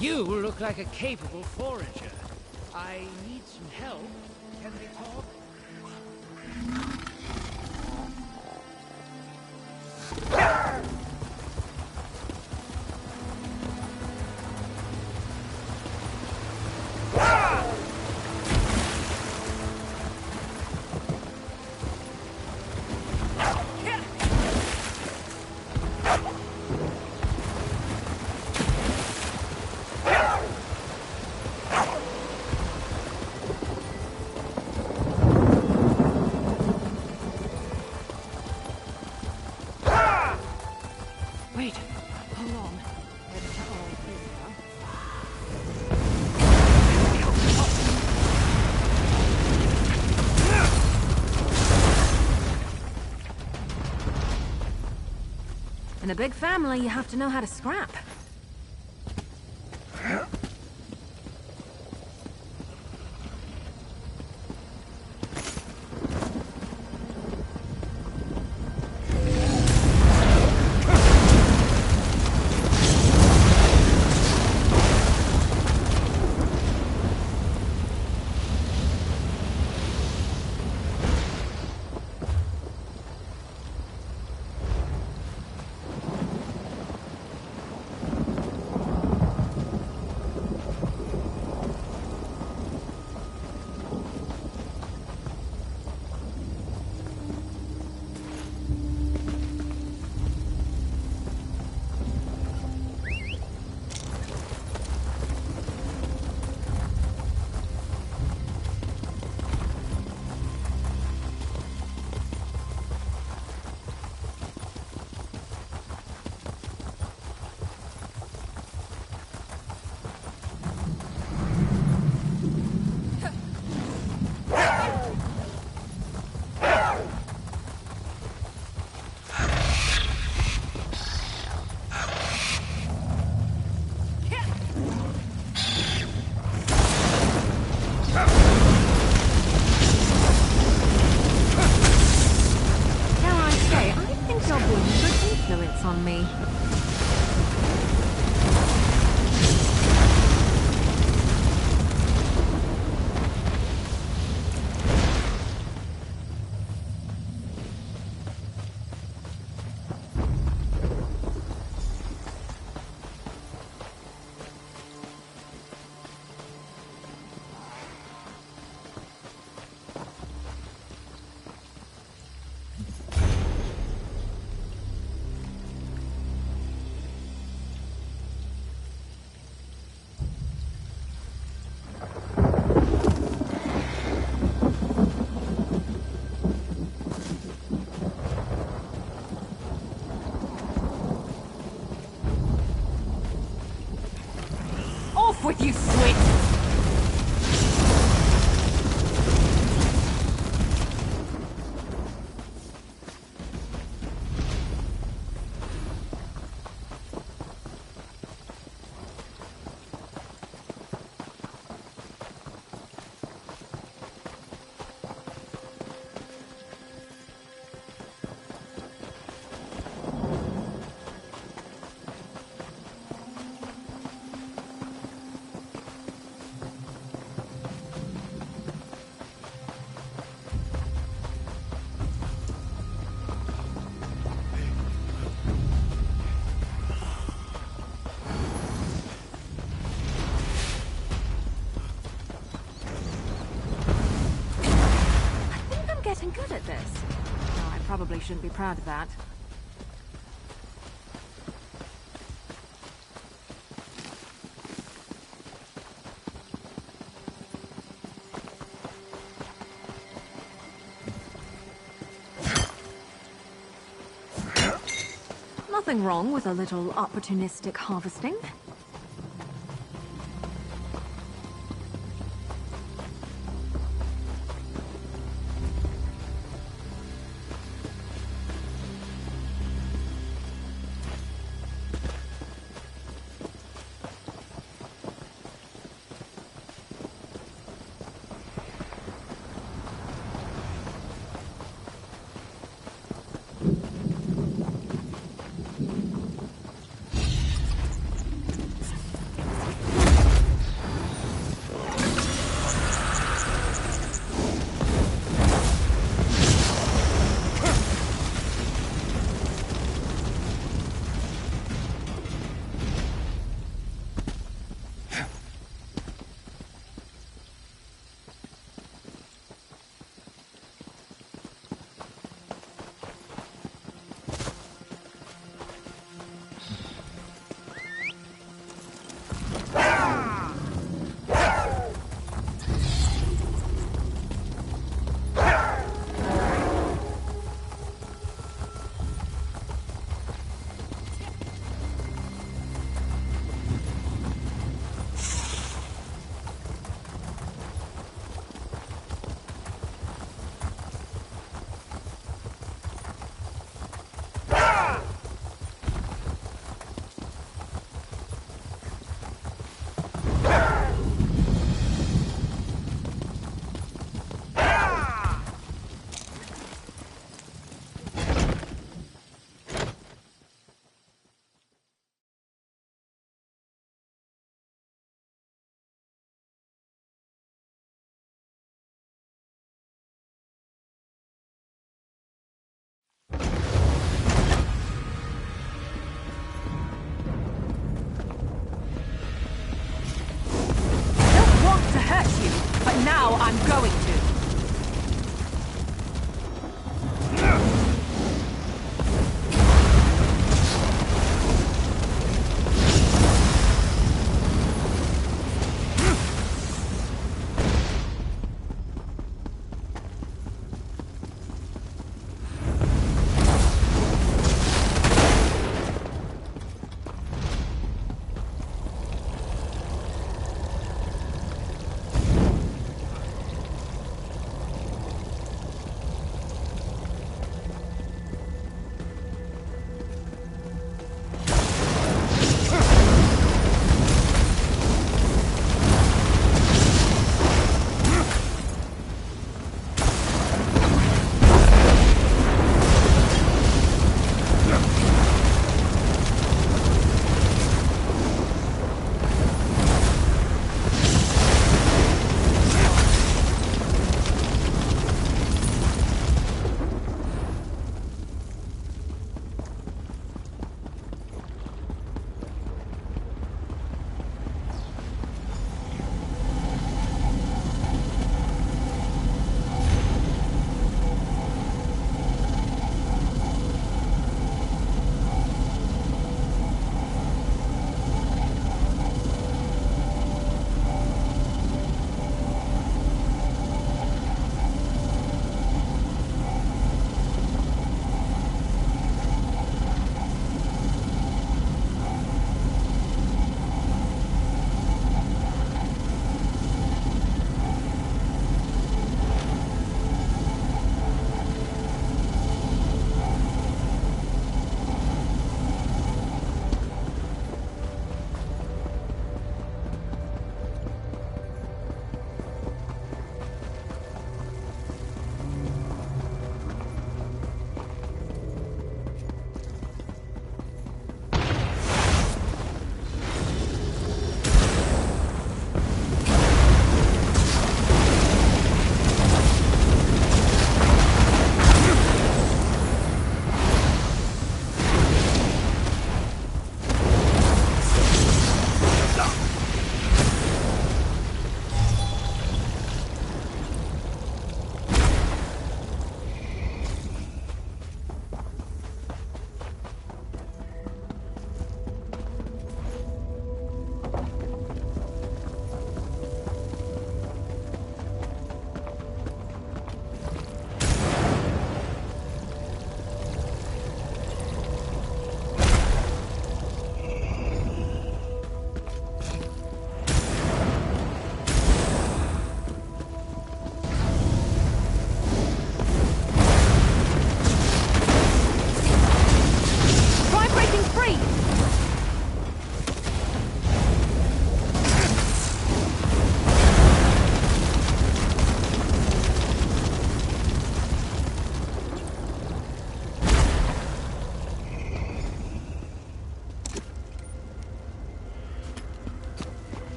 You look like a capable forager. I need some help. Can we talk? Wait, hold on. In a big family, you have to know how to scrap. getting good at this. Oh, I probably shouldn't be proud of that. Nothing wrong with a little opportunistic harvesting. Now I'm going to.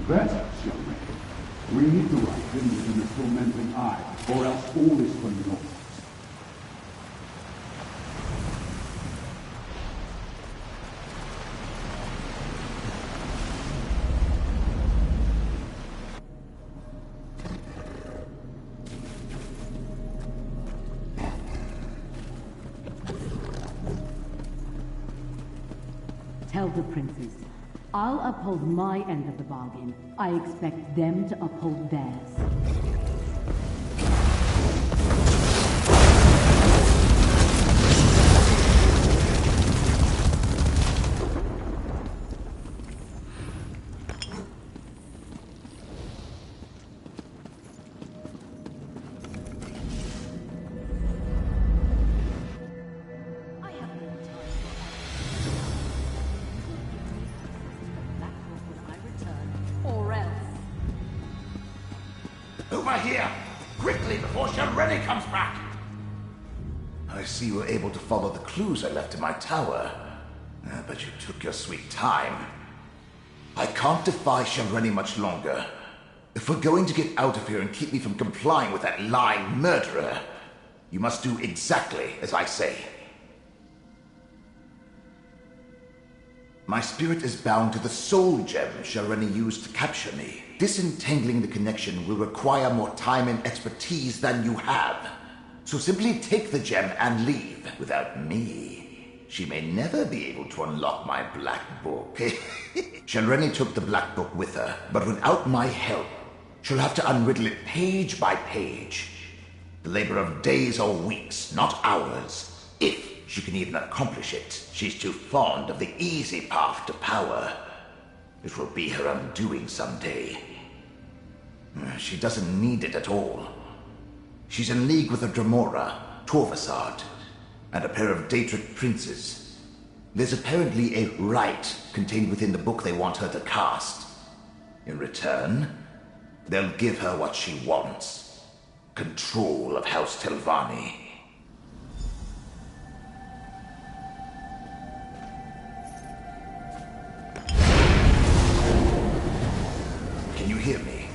Better, Shelby. We need to right him within the tormenting eye, or else all is for naught. Tell the princes, I'll uphold my end of the bargain. I expect them to uphold theirs. Over here! Quickly, before Shelreni comes back! I see you were able to follow the clues I left in my tower. But you took your sweet time. I can't defy Shelreni much longer. If we're going to get out of here and keep me from complying with that lying murderer, you must do exactly as I say. My spirit is bound to the soul gem Shelreni used to capture me. Disentangling the connection will require more time and expertise than you have. So simply take the gem and leave. Without me, she may never be able to unlock my black book. Shelreni took the black book with her, but without my help, she'll have to unriddle it page by page. The labor of days or weeks, not hours. If she can even accomplish it, she's too fond of the easy path to power. It will be her undoing someday. She doesn't need it at all. She's in league with a Dremora, Torvasard, and a pair of Daedric princes. There's apparently a rite contained within the book they want her to cast. In return, they'll give her what she wants. Control of House Telvanni. Can you hear me?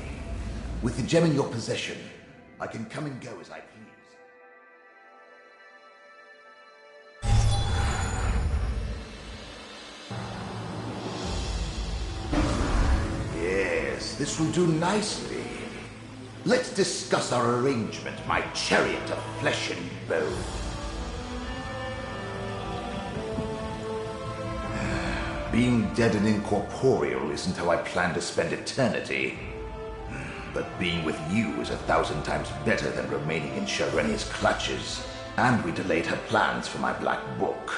With the gem in your possession, I can come and go as I please. Yes, this will do nicely. Let's discuss our arrangement, my chariot of flesh and bone. Being dead and incorporeal isn't how I plan to spend eternity. But being with you is 1,000 times better than remaining in Shelreni's clutches. And we delayed her plans for my black book.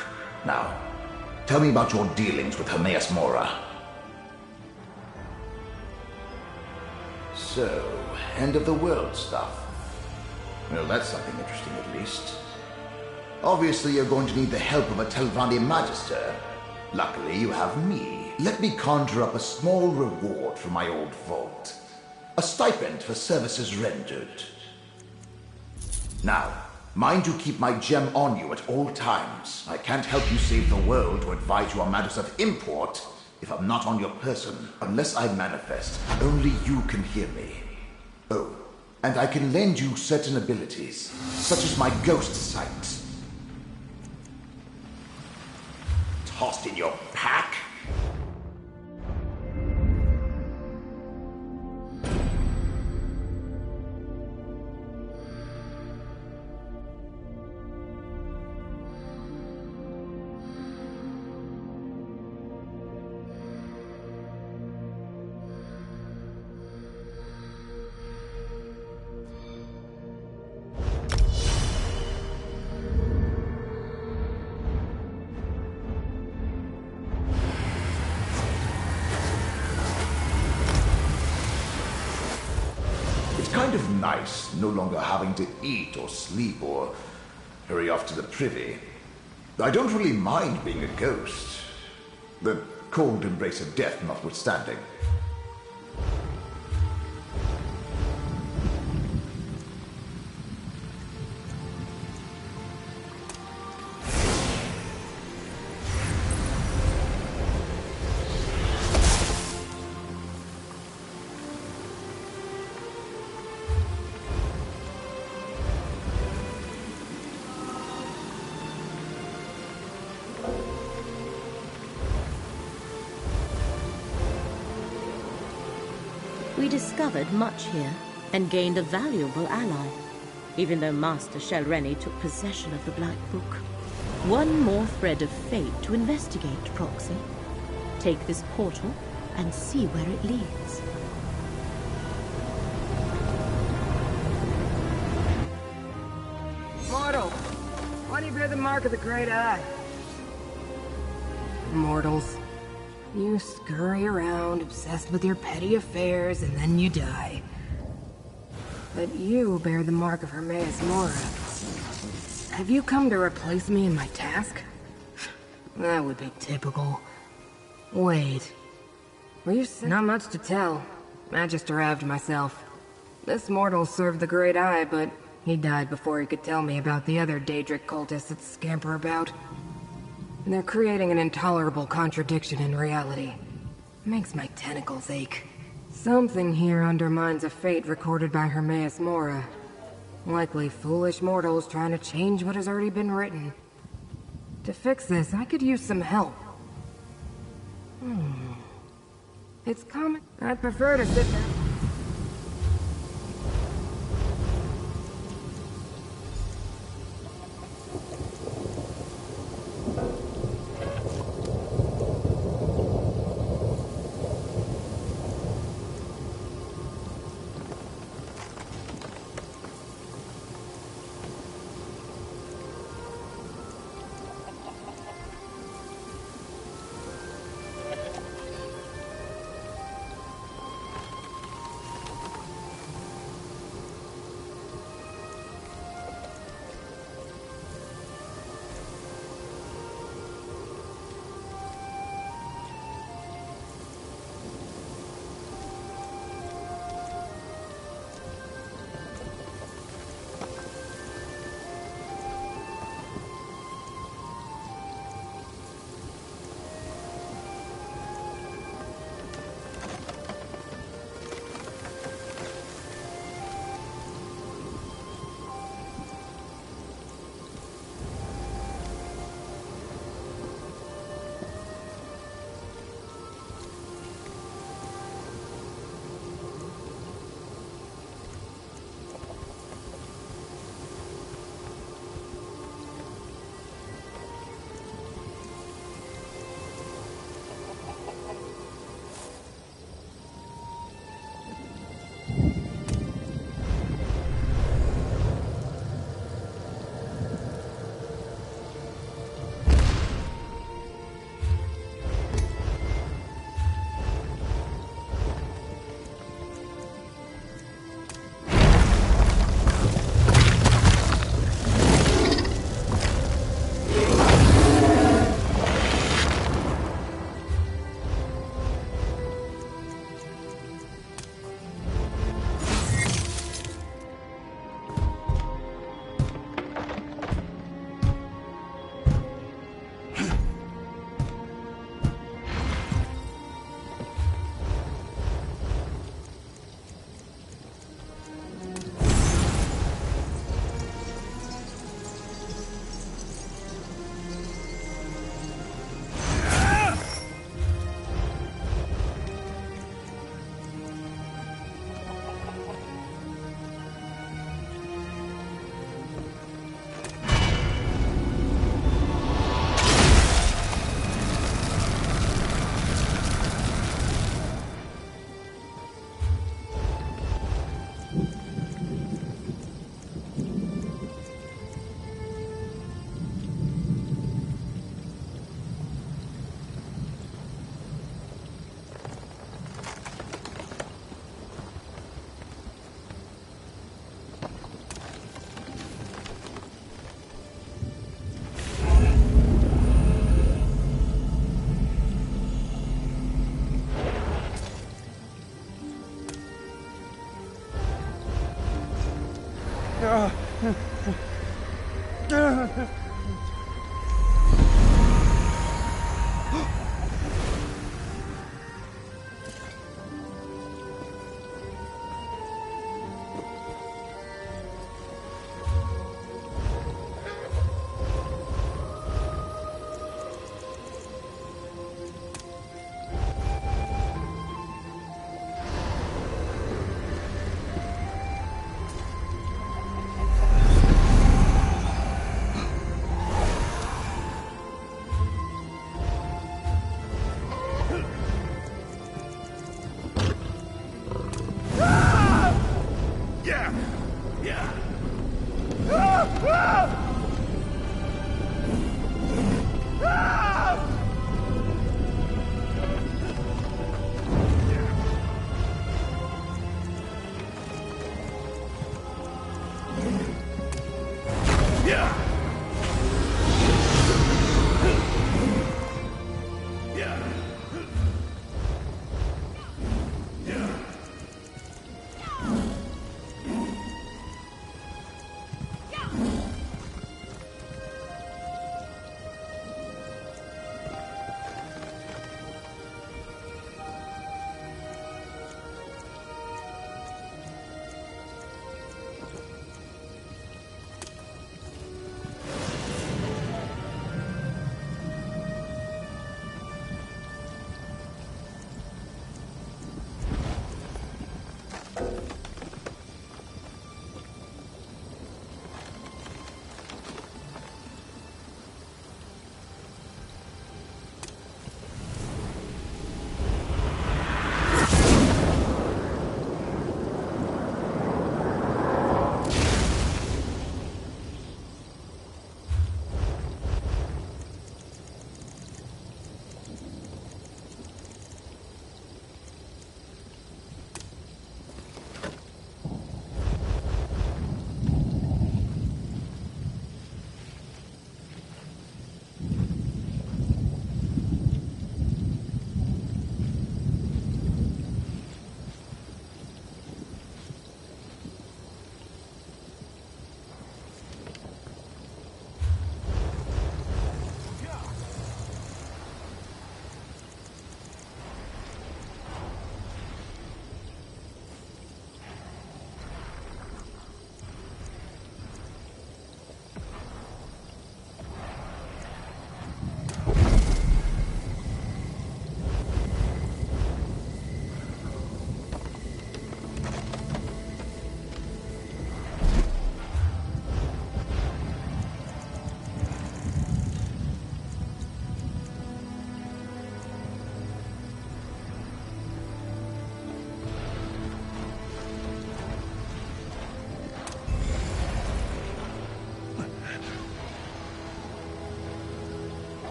Now, tell me about your dealings with Hermaeus Mora. So, end of the world stuff. Well, that's something interesting at least. Obviously, you're going to need the help of a Telvanni Magister. Luckily, you have me. Let me conjure up a small reward for my old vault. A stipend for services rendered. Now, mind you keep my gem on you at all times. I can't help you save the world or advise you on matters of import if I'm not on your person. Unless I manifest, only you can hear me. Oh, and I can lend you certain abilities, such as my ghost sight. Tossed in your pack? Kind of nice, no longer having to eat or sleep or hurry off to the privy. I don't really mind being a ghost. The cold embrace of death notwithstanding. We discovered much here, and gained a valuable ally, even though Master Shelreni took possession of the Black Book. One more thread of fate to investigate, Proxy. Take this portal and see where it leads. Mortal, why do you bear the mark of the Great Eye? Mortals, you scurry around obsessed with your petty affairs and then you die. But you bear the mark of Hermaeus Mora. Have you come to replace me in my task? That would be typical. Wait. Were you sick? Not much to tell. I just arrived myself. This mortal served the Great Eye, but he died before he could tell me about the other Daedric cultists that scamper about. They're creating an intolerable contradiction in reality. Makes my tentacles ache. Something here undermines a fate recorded by Hermaeus Mora. Likely foolish mortals trying to change what has already been written. To fix this, I could use some help. It's common. I'd prefer to sit down.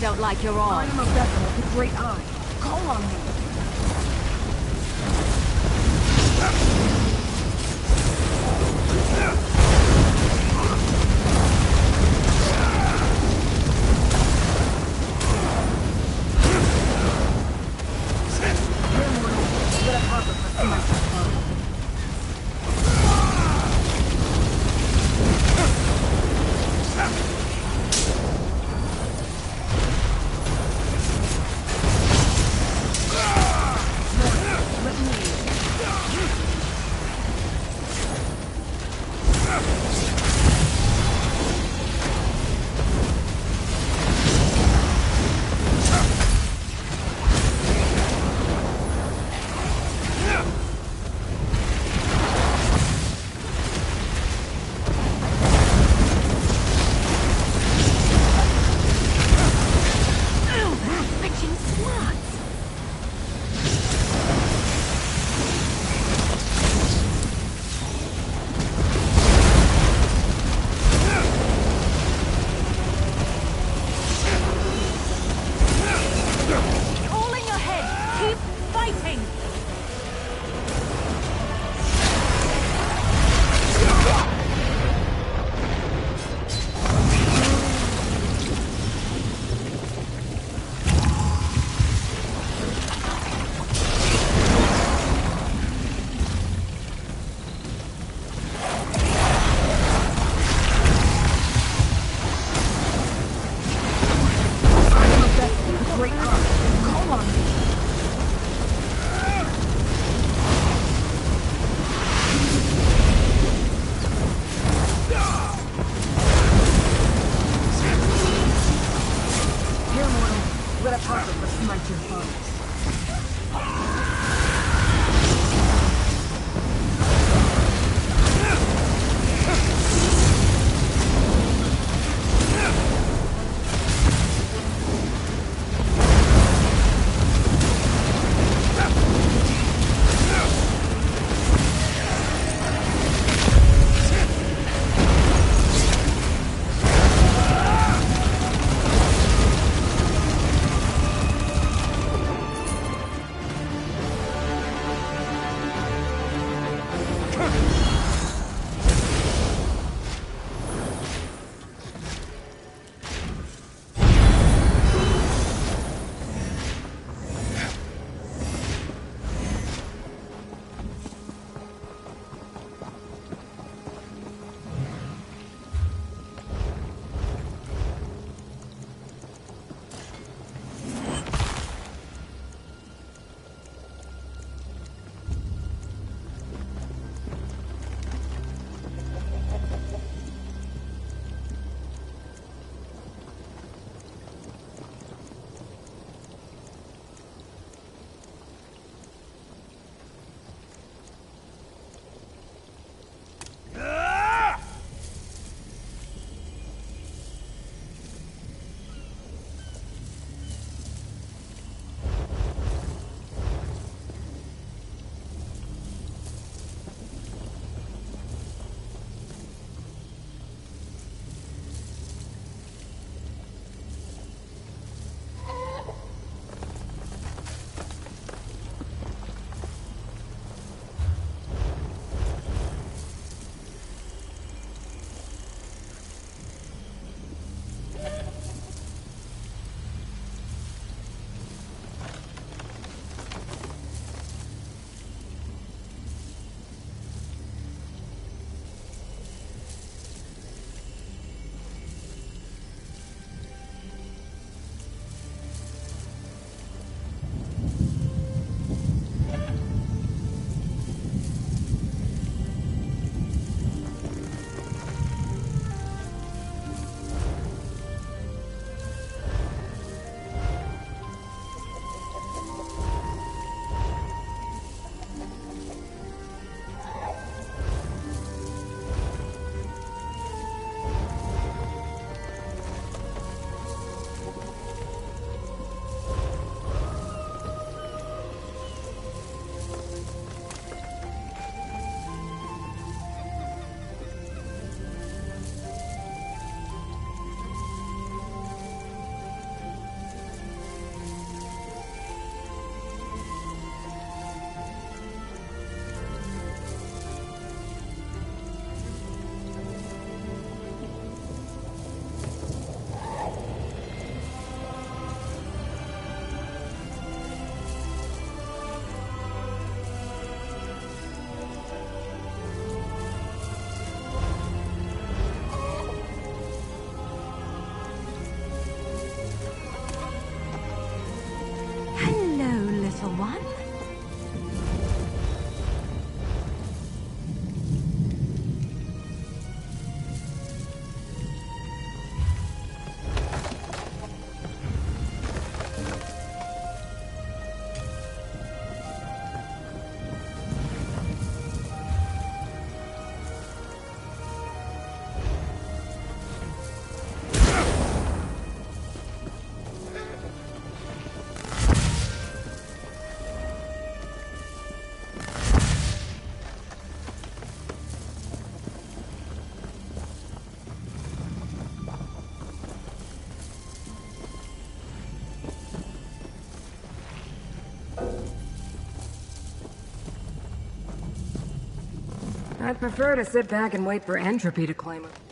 don't like your arm. I am a vessel with a great eye. Call on me. I'd prefer to sit back and wait for entropy to claim her.